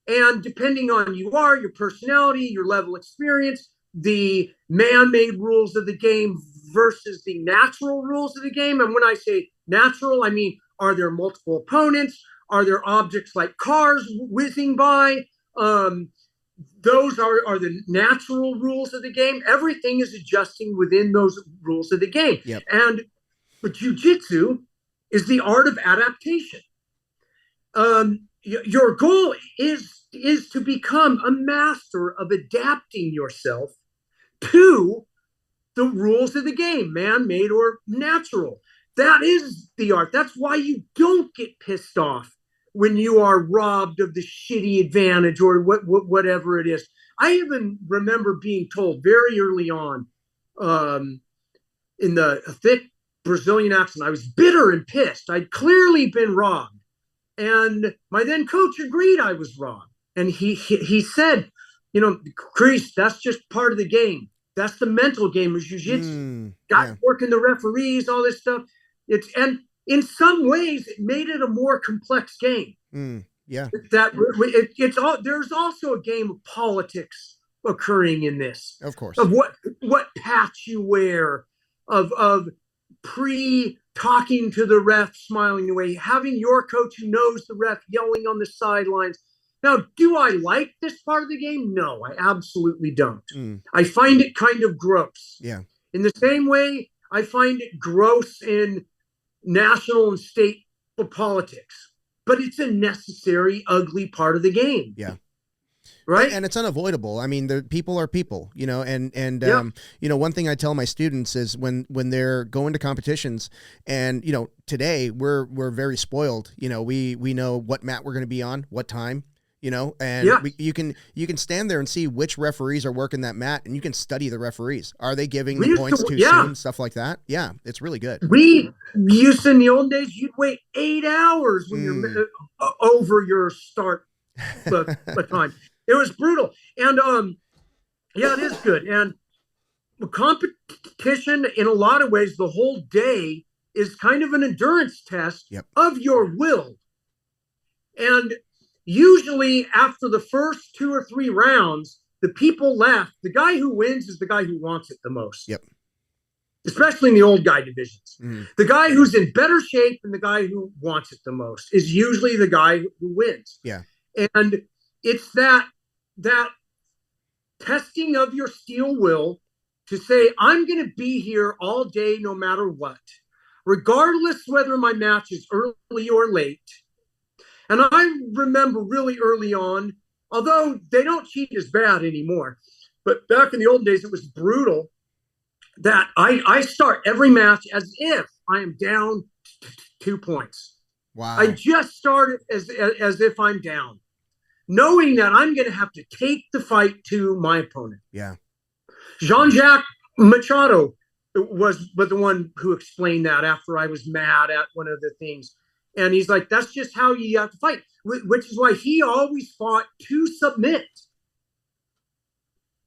And depending on your personality, your level of experience, the man-made rules of the game versus the natural rules of the game. And when I say natural, I mean, are there multiple opponents? Are there objects like cars whizzing by? Those are the natural rules of the game. Everything is adjusting within those rules of the game. Yep. But jiu-jitsu is the art of adaptation. Your goal is to become a master of adapting yourself to the rules of the game, man-made or natural. That is the art. That's why you don't get pissed off when you are robbed of the shitty advantage or whatever it is. I even remember being told very early on, in the thick Brazilian accent, I was bitter and pissed. I'd clearly been robbed. And my then coach agreed I was wrong. And he said, Chris, that's just part of the game. That's the mental game of jiu-jitsu. Working the referees, all this stuff. And in some ways, it made it a more complex game. There's also a game of politics occurring in this. Of course. Of what patch you wear, of talking to the ref, smiling away, having your coach who knows the ref yelling on the sidelines. Now, do I like this part of the game? No, I absolutely don't. I find it kind of gross. Yeah. In the same way, I find it gross in national and state politics. But it's a necessary, ugly part of the game. Yeah. Right. And it's unavoidable. I mean, the people are people, and one thing I tell my students is when they're going to competitions, and, today we're very spoiled. We know what mat we're going to be on, what time, and you can stand there and see which referees are working that mat, and you can study the referees. Are they giving the points too soon? Stuff like that. Yeah. It's really good. We used to, in the old days, you'd wait 8 hours when you're over your start time. It was brutal. And it is good. And competition, in a lot of ways, the whole day is kind of an endurance test of your will. And usually after the first 2 or 3 rounds, the people left. The guy who wins is the guy who wants it the most. Yep. Especially in the old guy divisions. The guy who's in better shape than the guy who wants it the most is usually the guy who wins. Yeah. And it's that testing of your steel will to say, I'm going to be here all day no matter what, regardless whether my match is early or late. And I remember really early on, although they don't cheat as bad anymore, but back in the old days, it was brutal that I start every match as if I am down 2 points. Wow. I just started as if I'm down, knowing that I'm going to have to take the fight to my opponent. Yeah. Jean-Jacques Machado was the one who explained that after I was mad at one of the things. And he's like, that's just how you have to fight, which is why he always fought to submit.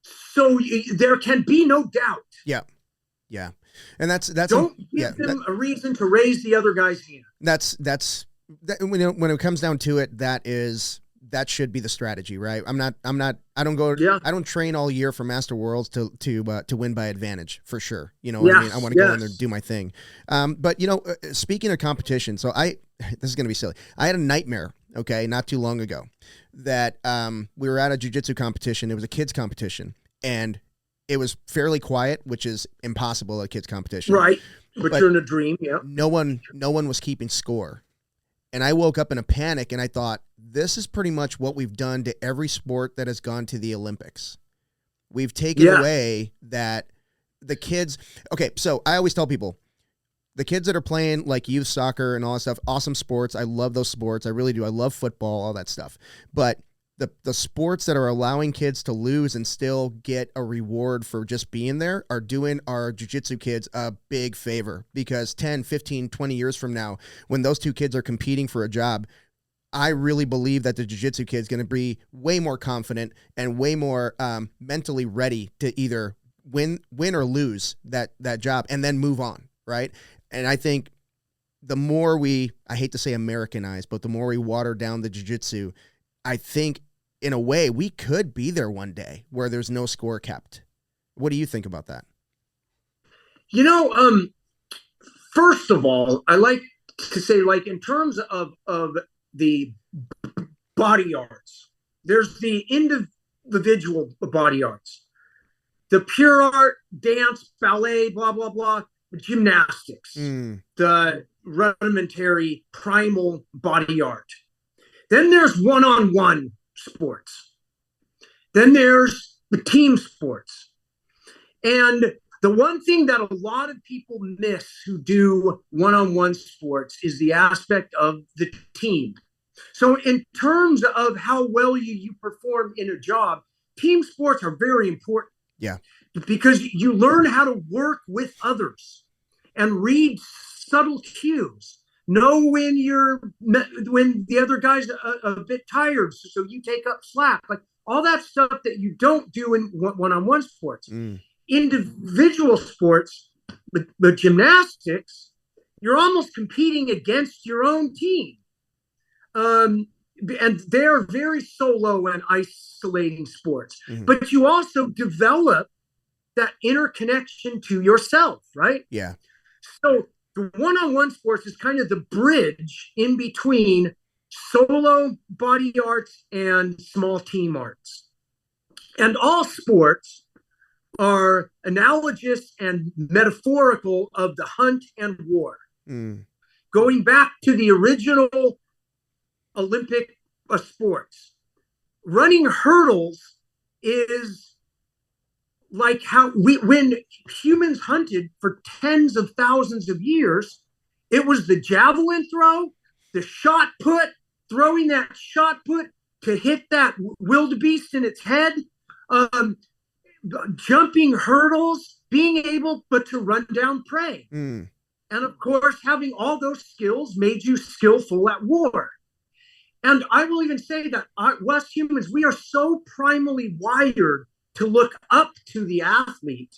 So there can be no doubt. Yeah. Yeah. And that's don't give them a reason to raise the other guy's hand. That's when it comes down to it, that should be the strategy, right? I don't train all year for Master Worlds to win by advantage, for sure. I mean, I want to go in there and do my thing. But speaking of competition, so this is going to be silly. I had a nightmare, not too long ago, that we were at a jiu-jitsu competition. It was a kids competition, and it was fairly quiet, which is impossible at a kids competition. Right. But you're in a dream. Yeah. No one was keeping score. And I woke up in a panic, and I thought, this is pretty much what we've done to every sport that has gone to the Olympics. We've taken away that the kids. Okay, so I always tell people, the kids that are playing like youth soccer and all that stuff, awesome sports. I love those sports. I really do. I love football, all that stuff. But the sports that are allowing kids to lose and still get a reward for just being there are doing our jiu-jitsu kids a big favor, because 10, 15, 20 years from now, when those two kids are competing for a job, I really believe that the jiu-jitsu kid is going to be way more confident and way more mentally ready to either win or lose that job and then move on, right? And I think the more I hate to say Americanize, but the more we water down the jiu-jitsu, I think in a way we could be there one day where there's no score kept. What do you think about that? First of all, I like to say, like, in terms of the body arts, there's the individual body arts, the pure art, dance, ballet, blah, blah, blah, gymnastics, the rudimentary primal body art. Then there's one-on-one sports. Then there's the team sports. And the one thing that a lot of people miss who do one-on-one sports is the aspect of the team. So in terms of how well you perform in a job, team sports are very important. Yeah. Because you learn how to work with others and read subtle cues. Know when the other guy's a bit tired, so you take up slack. Like all that stuff that you don't do in one-on-one sports. Individual sports, the gymnastics, you're almost competing against your own team. And they're very solo and isolating sports. But you also develop that interconnection to yourself, right? Yeah. So the one-on-one sports is kind of the bridge in between solo body arts and small team arts. And all sports are analogous and metaphorical of the hunt and war. Going back to the original Olympic sports, running hurdles is like how when humans hunted for tens of thousands of years, it was the javelin throw, the shot put, throwing that shot put to hit that wildebeest in its head, jumping hurdles, being able but to run down prey. And of course, having all those skills made you skillful at war. And I will even say that us humans, we are so primally wired to look up to the athlete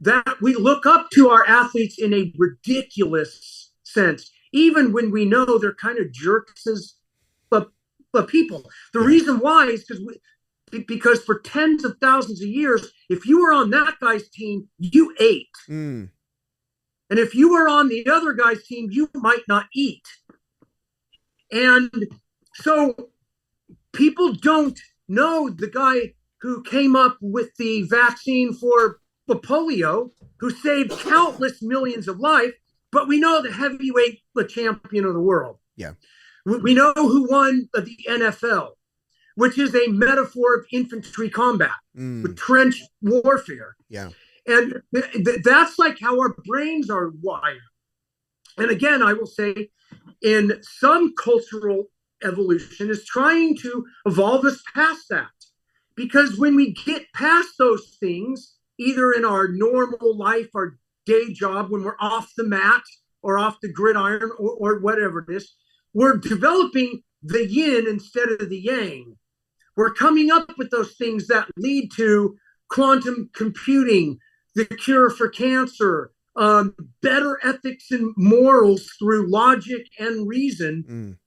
that we look up to our athletes in a ridiculous sense, even when we know they're kind of jerks as people. The reason why is because for tens of thousands of years, if you were on that guy's team, you ate. And if you were on the other guy's team, you might not eat. And so people don't know the guy who came up with the vaccine for polio, who saved countless millions of lives, but we know the heavyweight champion of the world. Yeah. We know who won the NFL, which is a metaphor of infantry combat, with trench warfare. Yeah. And that's like how our brains are wired. And again, I will say, in some cultural evolution is trying to evolve us past that. Because when we get past those things, either in our normal life, our day job, when we're off the mat or off the gridiron or whatever it is, we're developing the yin instead of the yang. We're coming up with those things that lead to quantum computing, the cure for cancer, better ethics and morals through logic and reason,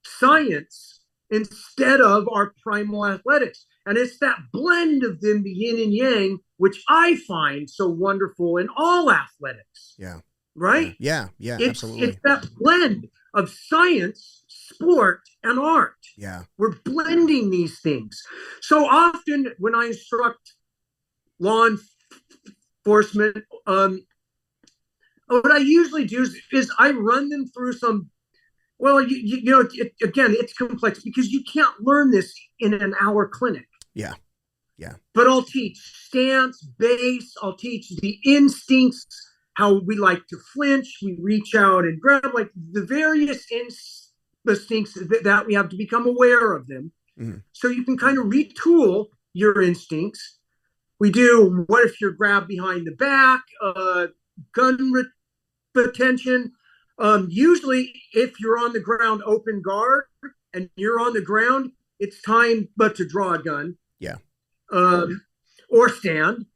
science, instead of our primal athletics. And it's that blend of them, the yin and yang, which I find so wonderful in all athletics. Yeah. Right? Yeah, absolutely. It's that blend of science, sport, and art. Yeah. We're blending these things. So often when I instruct law enforcement, what I usually do is I run them through some, again, it's complex because you can't learn this in an hour clinic. Yeah. Yeah. But I'll teach stance, base. I'll teach the instincts, how we like to flinch. We reach out and grab, like the various instincts that we have to become aware of them. So you can kind of retool your instincts. We do what if you're grabbed behind the back, gun retention. Usually, if you're on the ground, open guard, and you're on the ground, it's time but to draw a gun. Yeah. Or stand,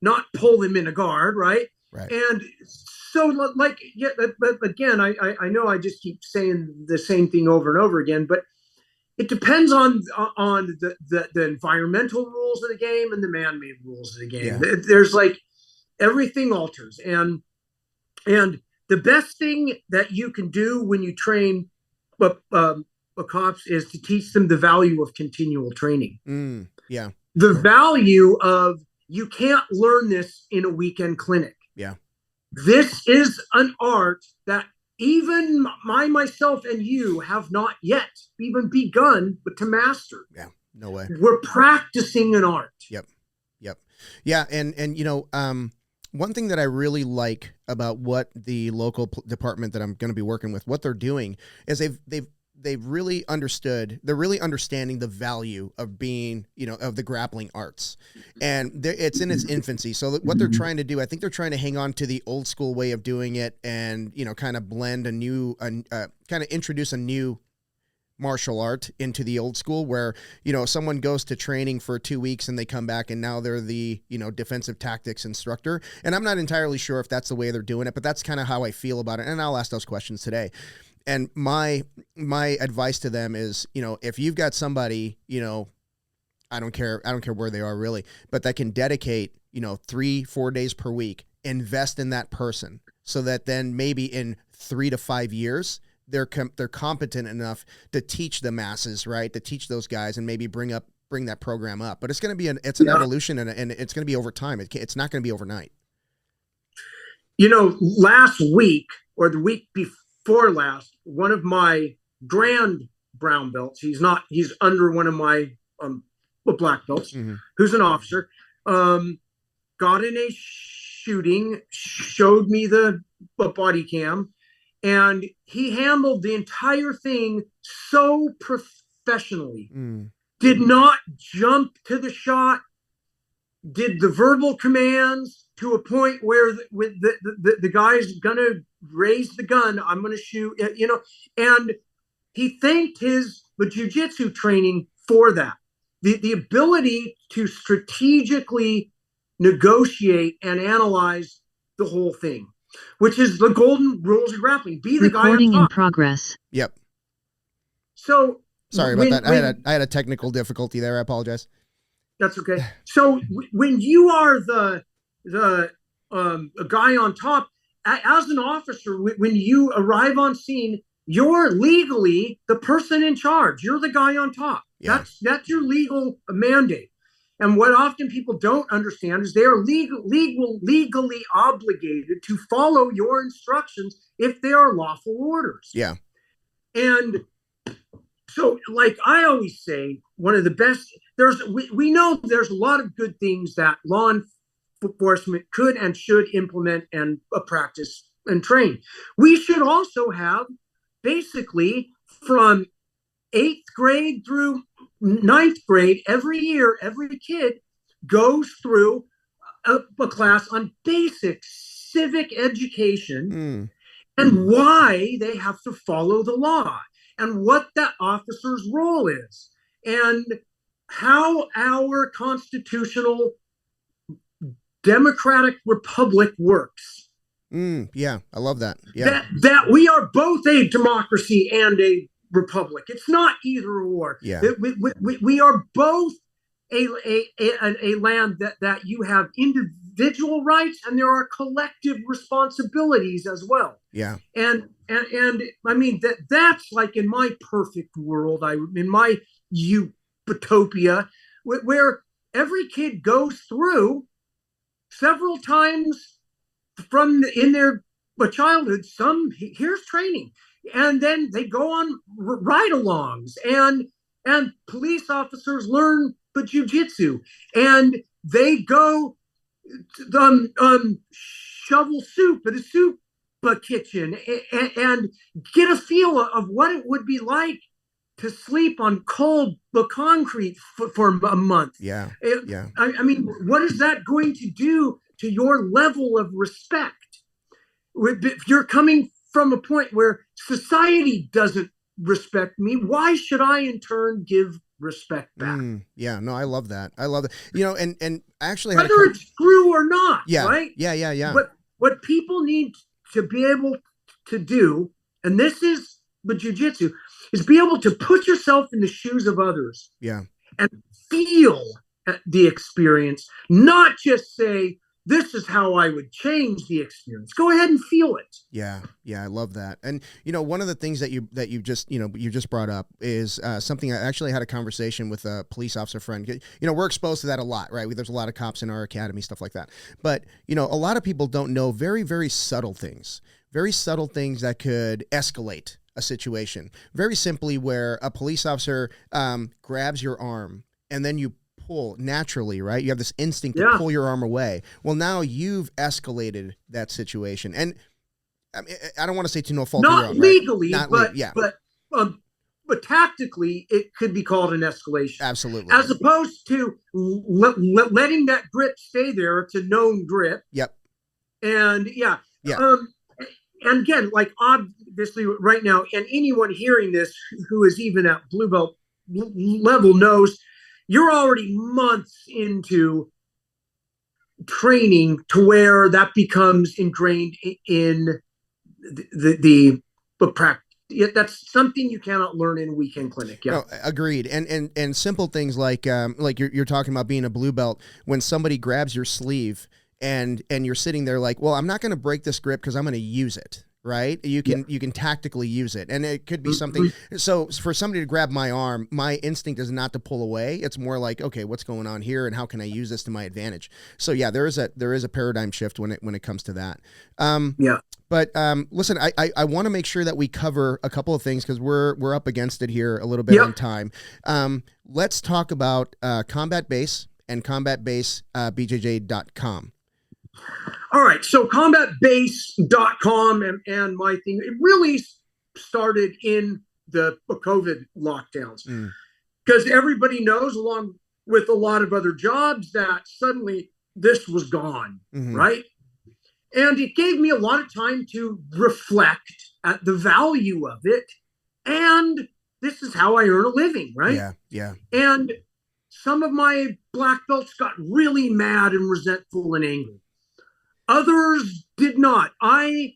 not pull them in a guard, right? Right. And so, like, yeah, but again, I know I just keep saying the same thing over and over again, but it depends on the environmental rules of the game and the man-made rules of the game. Yeah. There's like everything alters, and the best thing that you can do when you train cops is to teach them the value of continual training. Yeah. The value of you can't learn this in a weekend clinic. Yeah. This is an art that even myself and you have not yet even begun to master. Yeah, no way. We're practicing an art. Yep. Yeah, and you know, one thing that I really like about what the local department that I'm going to be working with, what they're doing is they've really understood. They're really understanding the value of being, you know, of the grappling arts, and it's in its infancy. So what they're trying to do, I think they're trying to hang on to the old school way of doing it, and you know, kind of blend kind of introduce a new martial art into the old school, where you know someone goes to training for 2 weeks and they come back and now they're the, you know, defensive tactics instructor. And I'm not entirely sure if that's the way they're doing it, but that's kind of how I feel about it. And I'll ask those questions today. And my advice to them is, you know, if you've got somebody, you know, I don't care where they are really, but that can dedicate, you know, 3-4 days per week, invest in that person so that then maybe in 3 to 5 years, they're competent enough to teach the masses, right? To teach those guys and maybe bring that program up. But it's going to be an evolution, and it's going to be over time. It's not going to be overnight. You know, last week or the week before last, one of my grand brown belts, he's under one of my black belts, who's an officer, got in a shooting, showed me the body cam, and he handled the entire thing so professionally. Did not jump to the shot, did the verbal commands to a point where the guy's gonna raise the gun, I'm gonna shoot, you know, and he thanked the jiu-jitsu training for that. The ability to strategically negotiate and analyze the whole thing, which is the golden rules of grappling. Be the guy on top. Recording in progress. Yep. So sorry about that. I had a technical difficulty there. I apologize. That's okay. So when you are the guy on top, as an officer, when you arrive on scene, you're legally the person in charge. You're the guy on top. Yeah. That's your legal mandate. And what often people don't understand is they are legally obligated to follow your instructions if they are lawful orders. Yeah. And so, like I always say, one of the best, we know there's a lot of good things that law enforcement could and should implement and practice and train. We should also have basically from 8th grade through 9th grade, every year, every kid goes through a class on basic civic education and why they have to follow the law and what that officer's role is and how our constitutional democratic republic works. Yeah, I love that. Yeah, that we are both a democracy and a republic. It's not either or. Yeah, we are both a land that you have individual rights and there are collective responsibilities as well. Yeah, and I mean that's like in my perfect world, in my utopia, where every kid goes through several times from in their childhood. Here's training. And then they go on ride-alongs, and police officers learn the jiu-jitsu, and they go shovel soup at a soup kitchen and get a feel of what it would be like to sleep on cold concrete for a month. Yeah. I mean, what is that going to do to your level of respect? If you're coming from a point where society doesn't respect me, why should I in turn give respect back? Yeah, no, I love that. And actually, whether it's true or not, yeah, right? Yeah. But what people need to be able to do, and this is the jiu-jitsu, is be able to put yourself in the shoes of others. Yeah. And feel the experience, not just say, this is how I would change the experience. Go ahead and feel it. Yeah, I love that. And one of the things that you just brought up is something I actually had a conversation with a police officer friend. We're exposed to that a lot, right? There's a lot of cops in our academy, stuff like that. But a lot of people don't know very, very subtle things that could escalate a situation. Very simply, where a police officer grabs your arm and then you pull naturally, right? You have this instinct to pull your arm away. Well, now you've escalated that situation. And I mean, I don't want to say to no fault of your own, legally, right? but tactically, it could be called an escalation. Absolutely. As opposed to letting that grip stay there. It's a known grip. Yep. And and again, like obviously right now, and anyone hearing this who is even at blue belt level knows you're already months into training to where that becomes ingrained in the practice. That's something you cannot learn in a weekend clinic. Yeah, no, agreed. And simple things like you're talking about being a blue belt, when somebody grabs your sleeve and you're sitting there like, well, I'm not going to break this grip because I'm going to use it. Right. You can tactically use it. And it could be something. So for somebody to grab my arm, my instinct is not to pull away. It's more like, okay, what's going on here and how can I use this to my advantage? So yeah, there is a paradigm shift when it comes to that. But listen, I want to make sure that we cover a couple of things because we're up against it here a little bit on time. Let's talk about Combat Base and combatbasebjj.com. All right, so combatbase.com and my thing, it really started in the COVID lockdowns because everybody knows, along with a lot of other jobs, that suddenly this was gone, right? And it gave me a lot of time to reflect at the value of it. And this is how I earn a living, right? Yeah. And some of my black belts got really mad and resentful and angry. Others did not. I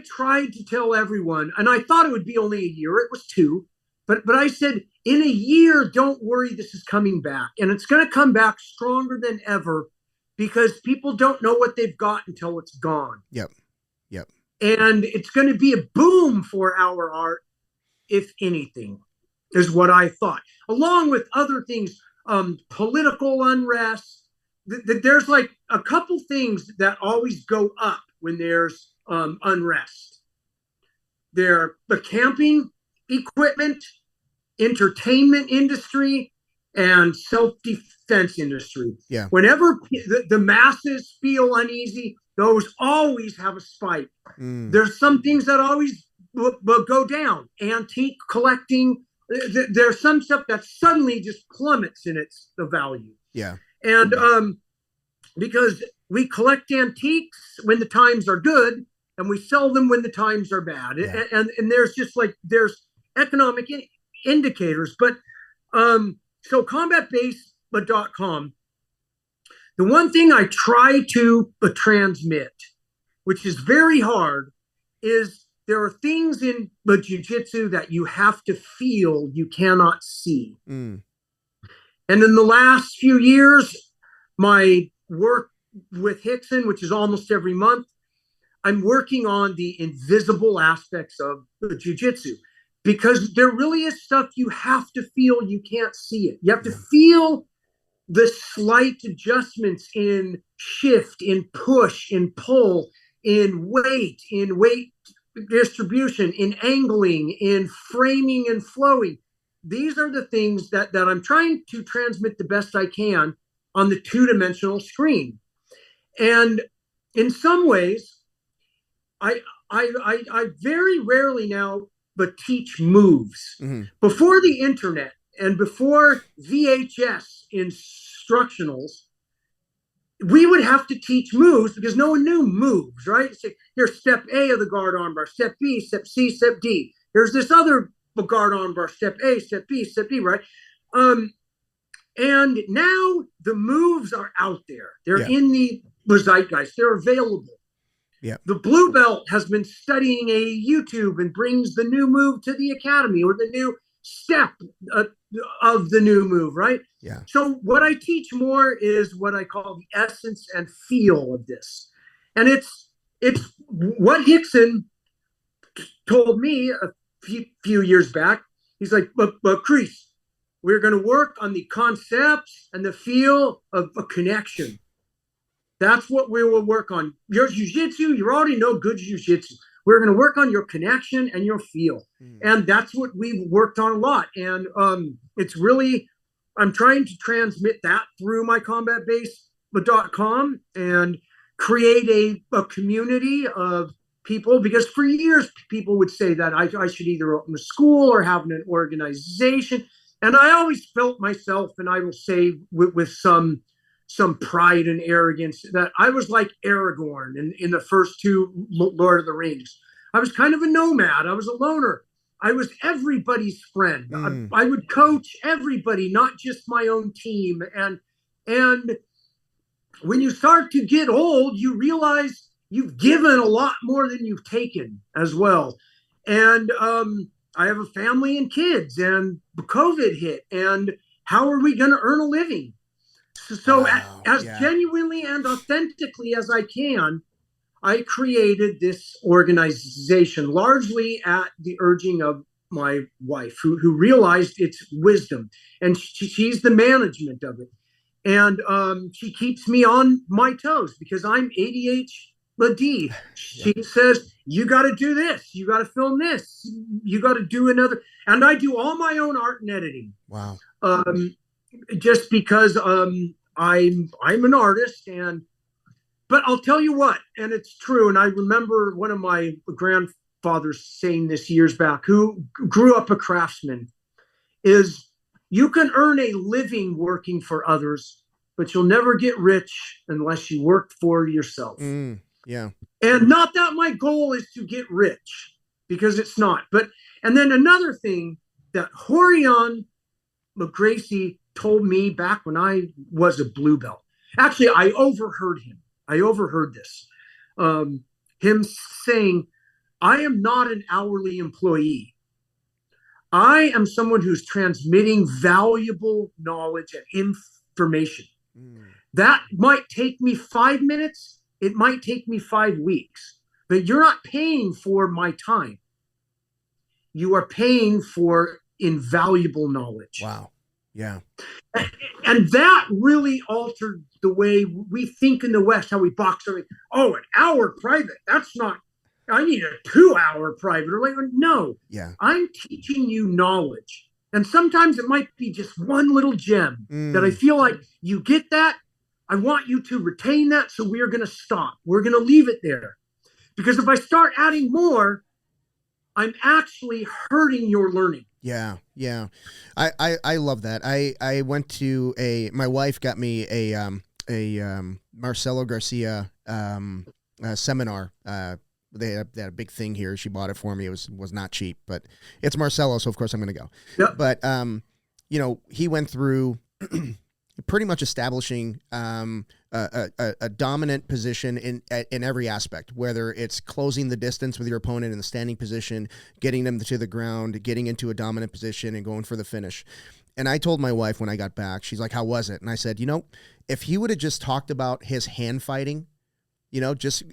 tried to tell everyone, and I thought it would be only a year. It was 2. But I said, in a year, don't worry, this is coming back. And it's going to come back stronger than ever because people don't know what they've got until it's gone. Yep. And it's going to be a boom for our art, if anything, is what I thought. Along with other things, political unrest. There's like a couple things that always go up when there's unrest. They're the camping equipment, entertainment industry, and self-defense industry. Yeah. Whenever the masses feel uneasy, those always have a spike. There's some things that always will go down. Antique collecting. There's some stuff that suddenly just plummets in the value. Yeah. And because we collect antiques when the times are good and we sell them when the times are bad. Yeah. And there's just there's economic indicators. But so combatbase.com, the one thing I try to transmit, which is very hard, is there are things in the jiu-jitsu that you have to feel, you cannot see. And in the last few years, my work with Rickson, which is almost every month, I'm working on the invisible aspects of the jiu-jitsu because there really is stuff you have to feel, you can't see it. You have to feel the slight adjustments in shift, in push, in pull, in weight distribution, in angling, in framing and flowing. These are the things that I'm trying to transmit the best I can on the 2-dimensional screen. And in some ways, I very rarely now but teach moves. Mm-hmm. Before the internet and before VHS instructionals, we would have to teach moves because no one knew moves, right? So here's step A of the guard armbar, step B, step C, step D. Here's this other guard armbar, step A, step B, step D, right? And now the moves are out there. They're in the zeitgeist. They're available. Yeah. The blue belt has been studying a YouTube and brings the new move to the academy or the new step of the new move, right? Yeah. So what I teach more is what I call the essence and feel of this. And it's what Rickson told me a few years back. He's like, but Chris, we're going to work on the concepts and the feel of a connection. That's what we will work on. Your jiu-jitsu, you already know good jiu-jitsu. We're going to work on your connection and your feel. And that's what we've worked on a lot. And it's really, I'm trying to transmit that through my combatbase.com and create a community of people, because for years people would say that I should either open a school or have an organization. And I always felt myself, and I will say with some pride and arrogance, that I was like Aragorn in the first two Lord of the Rings. I was kind of a nomad. I was a loner. I was everybody's friend. I would coach everybody, not just my own team. And when you start to get old, you realize you've given a lot more than you've taken as well. And I have a family and kids, and COVID hit. And how are we going to earn a living? So as genuinely and authentically as I can, I created this organization largely at the urging of my wife, who realized its wisdom, and she's the management of it. And she keeps me on my toes because I'm ADHD. She says, you got to do this. You got to film this. You got to do another. And I do all my own art and editing. Wow. Just because I'm an artist, but I'll tell you what, and it's true. And I remember one of my grandfathers saying this years back, who grew up a craftsman, is you can earn a living working for others, but you'll never get rich unless you work for yourself. Yeah. And not that my goal is to get rich, because it's not. And then another thing that Horion McGracie told me back when I was a blue belt. Actually, I overheard him. I overheard this. Him saying, I am not an hourly employee. I am someone who's transmitting valuable knowledge and information. That might take me 5 minutes. It might take me 5 weeks. But you're not paying for my time. You are paying for invaluable knowledge. Wow. Yeah. And that really altered the way we think in the West, how we box everything. Oh, an hour private. That's not, I need a 2-hour private. Or like, no. Yeah. I'm teaching you knowledge. And sometimes it might be just one little gem that I feel like you get that. I want you to retain that. So we're going to stop. We're going to leave it there. Because if I start adding more, I'm actually hurting your learning. Yeah. Yeah. I love that. I went to my wife got me a Marcelo Garcia seminar. They had a big thing here. She bought it for me. It was not cheap, but it's Marcelo, so of course I'm going to go. Yep. But he went through pretty much establishing a dominant position in every aspect, whether it's closing the distance with your opponent in the standing position, getting them to the ground, getting into a dominant position, and going for the finish. And I told my wife when I got back, she's like, how was it? And I said, if he would have just talked about his hand fighting, just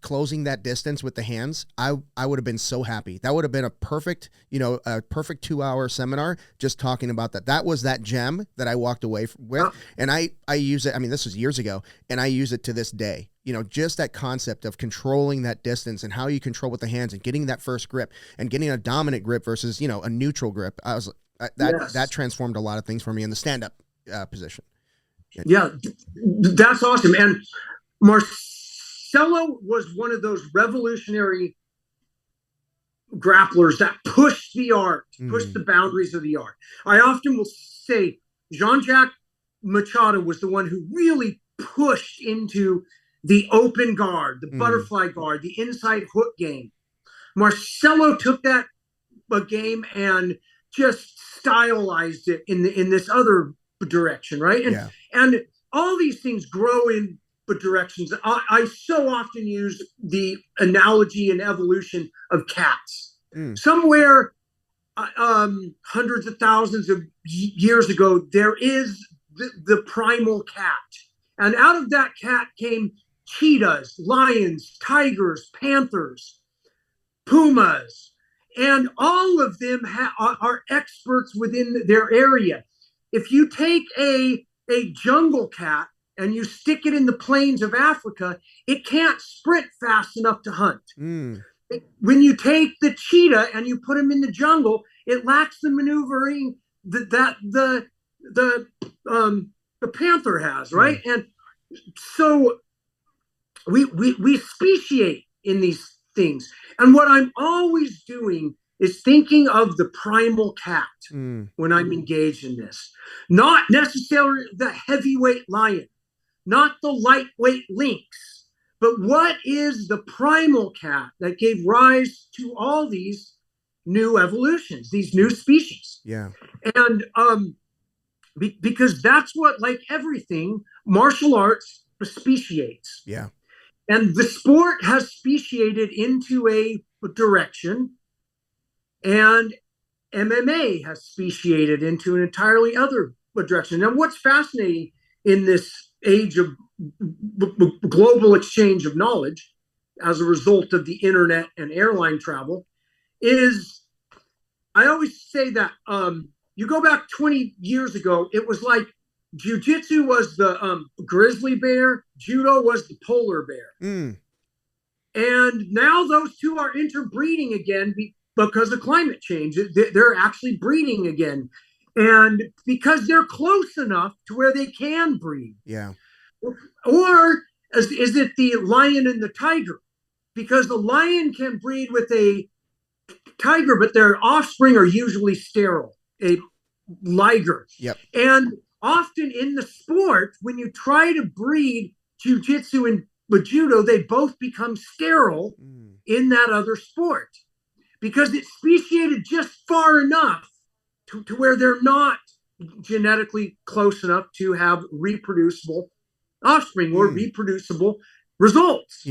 closing that distance with the hands, I would have been so happy. That would have been a perfect 2-hour seminar just talking about that. That was that gem that I walked away with. Yeah. And I use it. I mean, this was years ago, and I use it to this day. Just that concept of controlling that distance and how you control with the hands and getting that first grip and getting a dominant grip versus, a neutral grip. That transformed a lot of things for me in the stand-up position. Yeah, that's awesome. And Marcelo was one of those revolutionary grapplers that push the art, push the boundaries of the art. I often will say Jean-Jacques Machado was the one who really pushed into the open guard, the butterfly guard, the inside hook game. Marcelo took that game just stylized it in this other direction, right? And all these things grow in directions. I so often use the analogy and evolution of cats. Somewhere hundreds of thousands of years ago, there is the primal cat. And out of that cat came cheetahs, lions, tigers, panthers, pumas, and all of them are experts within their area. If you take a jungle cat and you stick it in the plains of Africa, it can't sprint fast enough to hunt. When you take the cheetah and you put him in the jungle, it lacks the maneuvering that the panther has, right? And so we speciate in these things. And what I'm always doing is thinking of the primal cat when I'm engaged in this. Not necessarily the heavyweight lion, not the lightweight lynx, but what is the primal cat that gave rise to all these new evolutions, these new species? And because that's what, like everything, martial arts speciates. And the sport has speciated into a direction, and MMA has speciated into an entirely other direction. And what's fascinating in this age of global exchange of knowledge as a result of the internet and airline travel is, I always say that you go back 20 years ago, it was like jiu-jitsu was the grizzly bear, judo was the polar bear. And now those two are interbreeding again because of climate change. They're actually breeding again. And because they're close enough to where they can breed. Or is it the lion and the tiger? Because the lion can breed with a tiger, but their offspring are usually sterile, a liger. And often in the sport, when you try to breed jiu-jitsu and judo, they both become sterile in that other sport because it's speciated just far enough to where they're not genetically close enough to have reproducible offspring or reproducible results.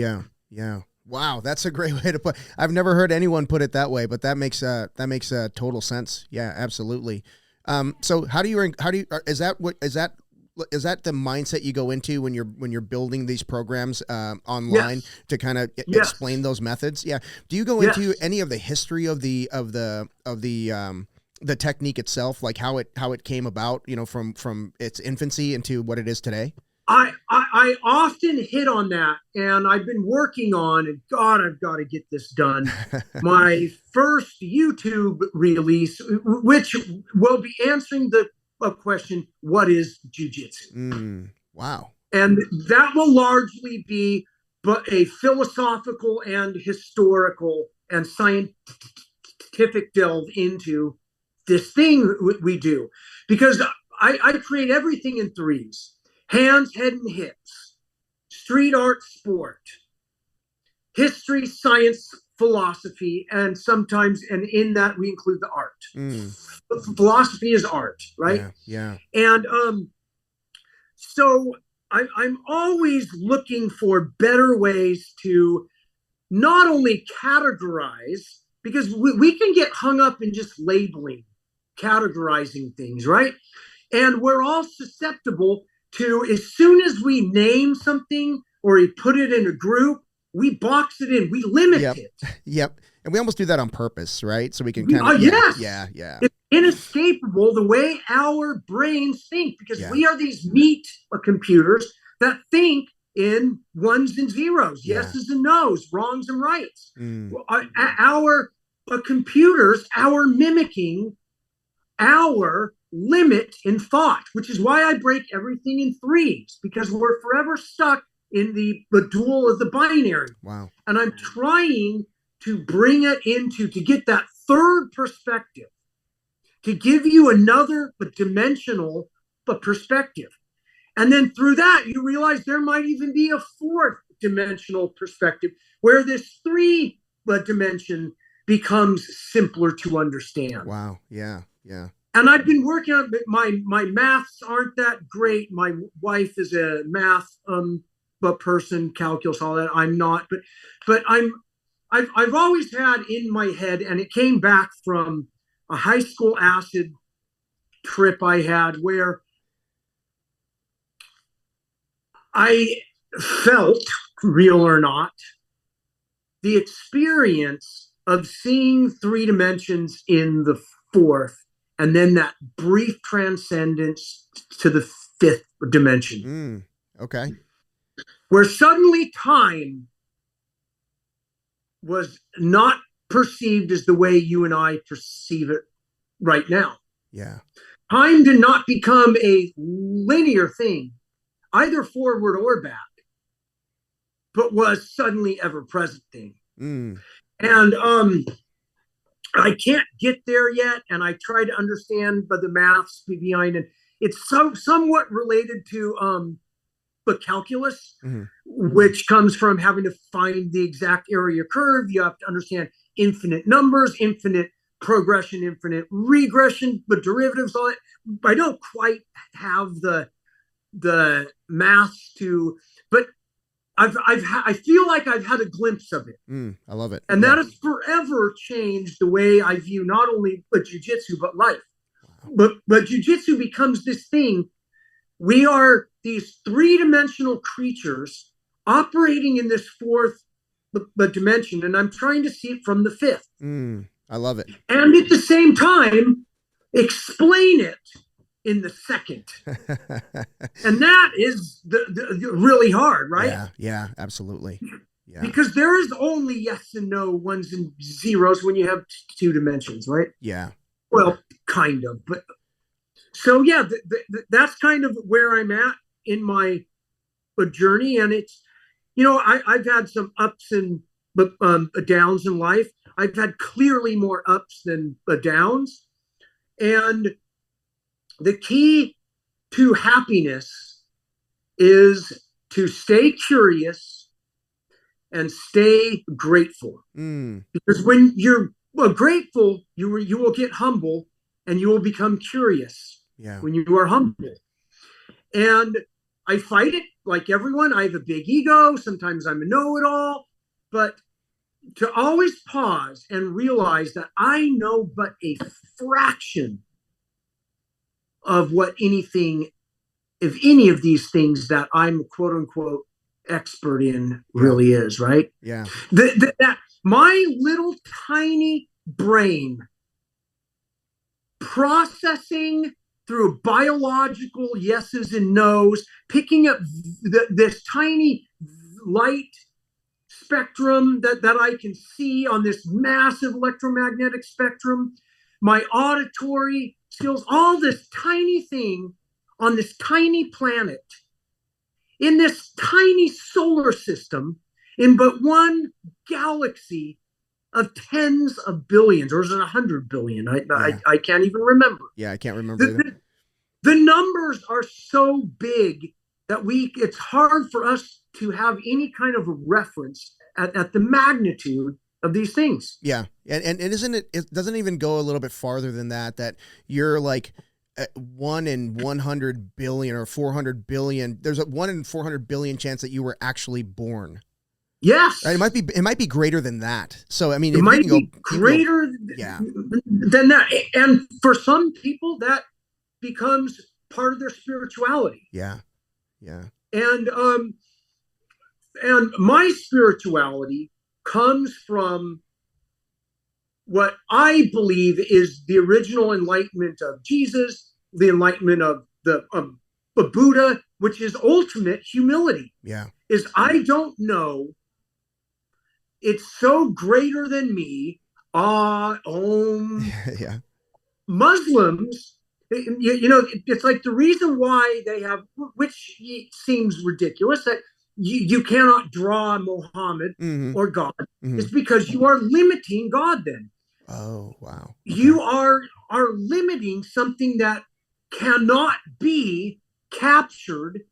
Wow, that's a great way to put. I've never heard anyone put it that way, but that makes total sense. Yeah, absolutely. So how do you is that the mindset you go into when you're building these programs online to kind of explain those methods? Do you go into any of the history of the technique itself, like how it came about, from its infancy into what it is today? I often hit on that, and I've been working on, and God, I've got to get this done. My first YouTube release, which will be answering the question, what is jiu-jitsu? Wow. And that will largely be but a philosophical and historical and scientific delve into this thing we do. Because I create everything in threes: hands, head, and hips, street art, sport, history, science, philosophy, and sometimes, and in that we include the art. Philosophy is art, right? And so I'm always looking for better ways to not only categorize, because we can get hung up in just labeling, categorizing things, right? And we're all susceptible to, as soon as we name something or we put it in a group, we box it in, we limit it. And we almost do that on purpose, right? So we can kind of, It's inescapable the way our brains think, because we are these meat computers that think in ones and zeros, yeses and nos, wrongs and rights. Our computers, our mimicking our limit in thought, which is why I break everything in threes, because we're forever stuck in the dual of the binary. Wow. And I'm trying to bring it into, to get that third perspective, to give you another but dimensional but perspective. And then through that, you realize there might even be a fourth dimensional perspective where this three dimension becomes simpler to understand. Wow. Yeah. Yeah. And I've been working on my maths aren't that great. My wife is a math person, calculus, all that. I'm not, but I've always had in my head, and it came back from a high school acid trip I had where I felt, real or not, the experience of seeing three dimensions in the fourth, and then that brief transcendence to the fifth dimension. Okay. Where suddenly time was not perceived as the way you and I perceive it right now. Yeah. Time did not become a linear thing, either forward or back, but was suddenly ever present thing. And I can't get there yet, and I try to understand the maths behind it. It's somewhat related to the calculus, which comes from having to find the exact area curve. You have to understand infinite numbers, infinite progression, infinite regression, but derivatives, all that. I don't quite have the maths to, but I feel like I've had a glimpse of it. I love it. And that has forever changed the way I view not only jiu-jitsu, but life. Wow. But jiu-jitsu becomes this thing. We are these three-dimensional creatures operating in this fourth dimension, and I'm trying to see it from the fifth. I love it. And at the same time, explain it in the second. And that is the really hard, right? Yeah, absolutely. Yeah. Because there is only yes and no, ones and zeros when you have two dimensions, right? Yeah. Well, kind of. But so, yeah, that's kind of where I'm at in my journey. And it's, I've had some ups and downs in life. I've had clearly more ups than downs. And the key to happiness is to stay curious and stay grateful. Because when you're grateful, you will get humble, and you will become curious when you are humble. And I fight it like everyone. I have a big ego. Sometimes I'm a know-it-all. But to always pause and realize that I know but a fraction of what anything, if any of these things that I'm quote unquote expert in really is, right? Yeah. That my little tiny brain processing through biological yeses and nos, picking up this tiny light spectrum that I can see on this massive electromagnetic spectrum, my auditory skills, all this tiny thing on this tiny planet, in this tiny solar system, in but one galaxy of tens of billions, or is it 100 billion? I can't even remember. Yeah, I can't remember. The numbers are so big that it's hard for us to have any kind of a reference at the magnitude of these things. Yeah. And isn't it doesn't even go a little bit farther than that you're like 1 in 100 billion or 400 billion. There's a 1 in 400 billion chance that you were actually born. Yes. Right? It might be greater than that. So, I mean, it might be greater than that. And for some people that becomes part of their spirituality. Yeah. Yeah. And my spirituality comes from what I believe is the original enlightenment of Jesus, the enlightenment of the Buddha, which is ultimate humility. Yeah. Is I don't know. It's so greater than me. Yeah. Muslims, it's like the reason why they have, which seems ridiculous, that you cannot draw Muhammad Mm-hmm. or God, Mm-hmm. it's because you are limiting God then. Oh, wow. Okay. You are limiting something that cannot be captured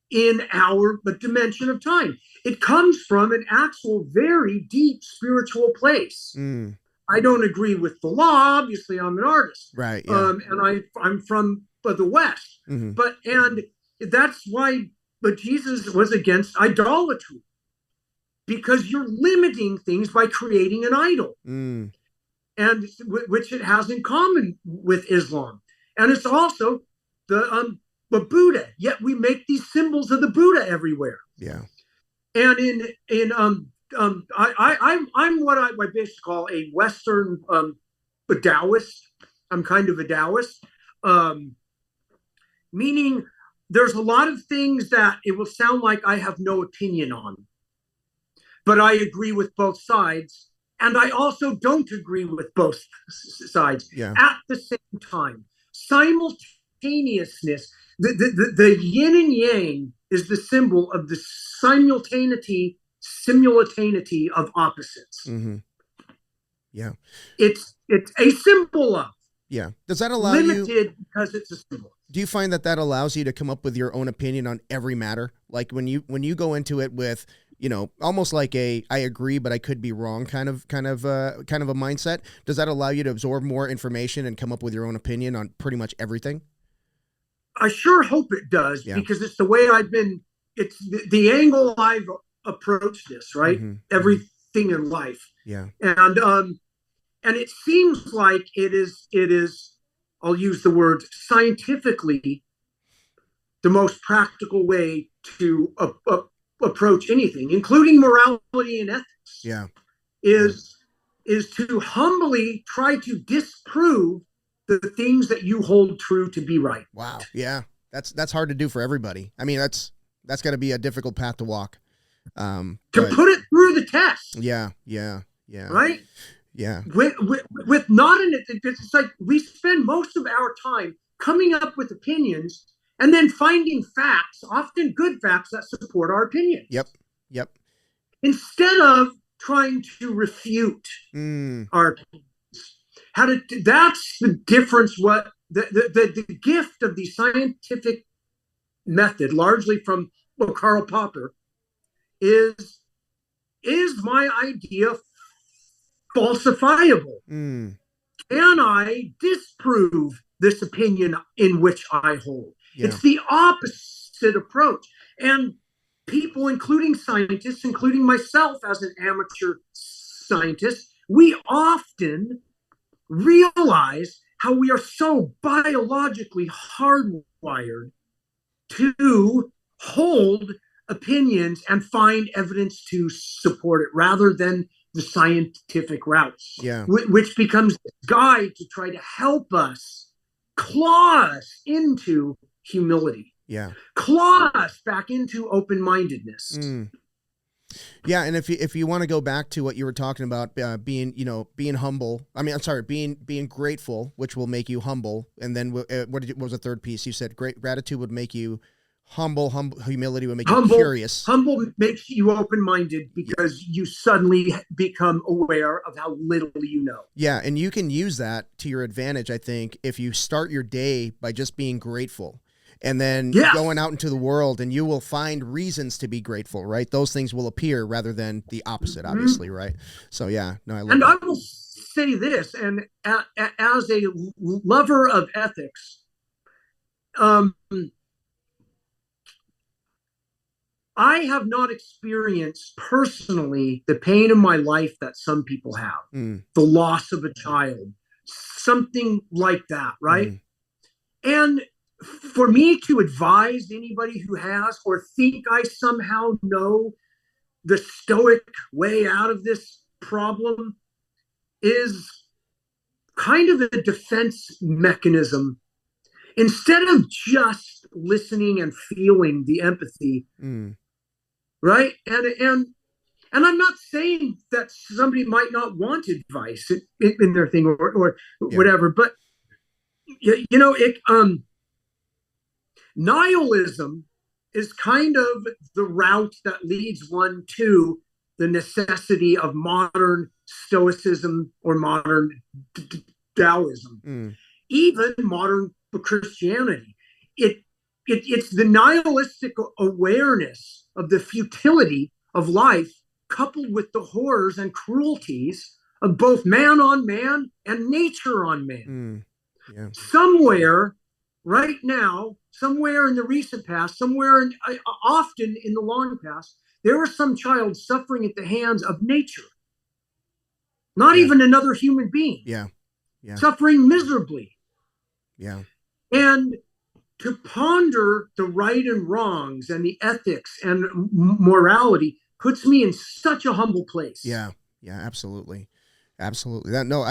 in our dimension of time. It comes from an actual very deep spiritual place. Mm. I don't agree with the law. Obviously, I'm an artist, Right. Yeah. and I'm from the West. Mm-hmm. And that's why. But Jesus was against idolatry, because you're limiting things by creating an idol, Mm. and which it has in common with Islam, and it's also the Buddha. Yet we make these symbols of the Buddha everywhere. Yeah. And I'm what I basically call a Western a Taoist. I'm kind of a Taoist, meaning there's a lot of things that it will sound like I have no opinion on, but I agree with both sides. And I also don't agree with both sides at the same time. Simultaneousness, the yin and yang is the symbol of the simultaneity of opposites. Mm-hmm. Yeah. It's a symbol of. Yeah. Does that allow limited because it's a symbol. Do you find that allows you to come up with your own opinion on every matter? Like when you go into it with, almost like I agree, but I could be wrong kind of a mindset. Does that allow you to absorb more information and come up with your own opinion on pretty much everything? I sure hope it does, because it's the way it's the angle I've approached this, right? Mm-hmm. Everything in life. Yeah. And it seems like it is, I'll use the word scientifically, the most practical way to approach anything, including morality and ethics. Yeah. Is to humbly try to disprove the things that you hold true to be right. Wow. Yeah. That's hard to do for everybody. I mean, that's got to be a difficult path to walk. To put it through the test. Yeah. Yeah. Yeah. Right? Yeah. With not an, it's like we spend most of our time coming up with opinions and then finding facts, often good facts that support our opinion. Yep. Instead of trying to refute our opinions. That's the difference. What the gift of the scientific method, largely from Karl Popper, is my idea falsifiable? Can I disprove this opinion in which I hold? Yeah. It's the opposite approach. And people, including scientists, including myself as an amateur scientist, we often realize how we are so biologically hardwired to hold opinions and find evidence to support it rather than the scientific routes, which becomes a guide to try to help us claw us into humility, claw us back into open-mindedness. Yeah, and if you want to go back to what you were talking about, being humble. I mean, I'm sorry, being grateful, which will make you humble, and then what was the third piece? You said gratitude would make you humble. Humility would make you curious. Humble makes you open-minded because you suddenly become aware of how little you know. Yeah, and you can use that to your advantage, I think, if you start your day by just being grateful. And then going out into the world, and you will find reasons to be grateful, right? Those things will appear rather than the opposite, obviously, right? So, I love and that. I will say this, and as a lover of ethics, I have not experienced personally the pain in my life that some people have, the loss of a child, something like that, right? And for me to advise anybody who has, or think I somehow know the stoic way out of this problem, is kind of a defense mechanism. Instead of just listening and feeling the empathy, right? And I'm not saying that somebody might not want advice in their thing or whatever, but nihilism is kind of the route that leads one to the necessity of modern Stoicism or modern Taoism, even modern Christianity. It's the nihilistic awareness of the futility of life, coupled with the horrors and cruelties of both man on man and nature on man. Yeah. Somewhere right now, somewhere in the recent past, often in the long past, there was some child suffering at the hands of nature, not even another human being. Yeah. Suffering miserably. Yeah. And to ponder the right and wrongs and the ethics and morality puts me in such a humble place. Yeah. Absolutely. That no,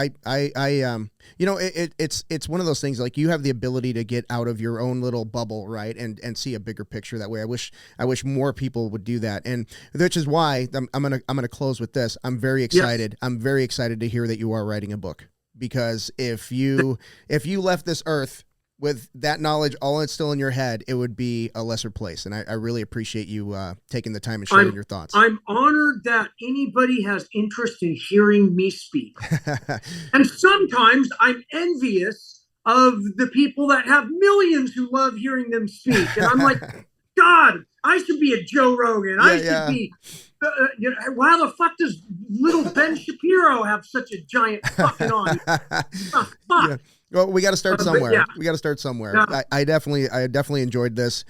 you know, it's one of those things, like, you have the ability to get out of your own little bubble, right, and see a bigger picture that way. I wish more people would do that, and which is why I'm gonna close with this. I'm very excited. Yes. I'm very excited to hear that you are writing a book, because if you left this earth with that knowledge all it's still in your head, it would be a lesser place. And I really appreciate you taking the time and sharing your thoughts. I'm honored that anybody has interest in hearing me speak. And sometimes I'm envious of the people that have millions who love hearing them speak. And I'm like, God, I should be a Joe Rogan. I should be, you know, why the fuck does little Ben Shapiro have such a giant fucking audience? Fuck. Yeah. Well, we got to start somewhere. We got to start somewhere. Yeah. I definitely enjoyed this.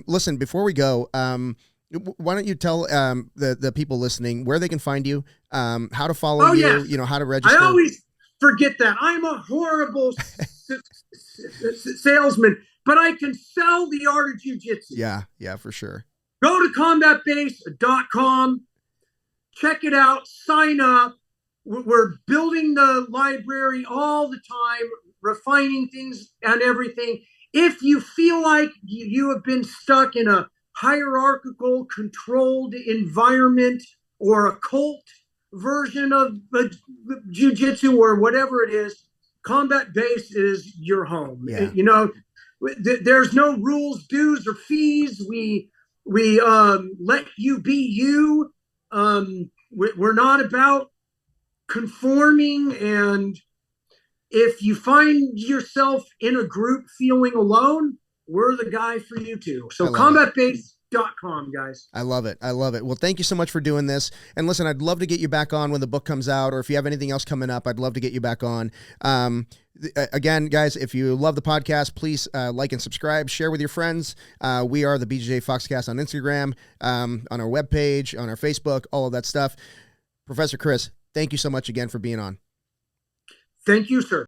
Listen, before we go, why don't you tell the people listening where they can find you, how to follow you, yes. You know, how to register. I always forget that. I'm a horrible salesman, but I can sell the art of jiu-jitsu. Yeah, for sure. Go to combatbase.com, check it out, sign up. We're building the library all the time, refining things and everything. If you feel like you have been stuck in a hierarchical, controlled environment or a cult version of jiu-jitsu or whatever it is, Combat Base is your home. Yeah. You know, there's no rules, dues, or fees. We let you be you. We're not about conforming, and if you find yourself in a group feeling alone, we're the guy for you too. So combatbase.com, guys. I love it. Well, thank you so much for doing this. And listen, I'd love to get you back on when the book comes out, or if you have anything else coming up, I'd love to get you back on. Again, guys, if you love the podcast, please like and subscribe, share with your friends. We are the BJJ Foxcast on Instagram, on our webpage, on our Facebook, all of that stuff. Professor Chris, thank you so much again for being on. Thank you, sir.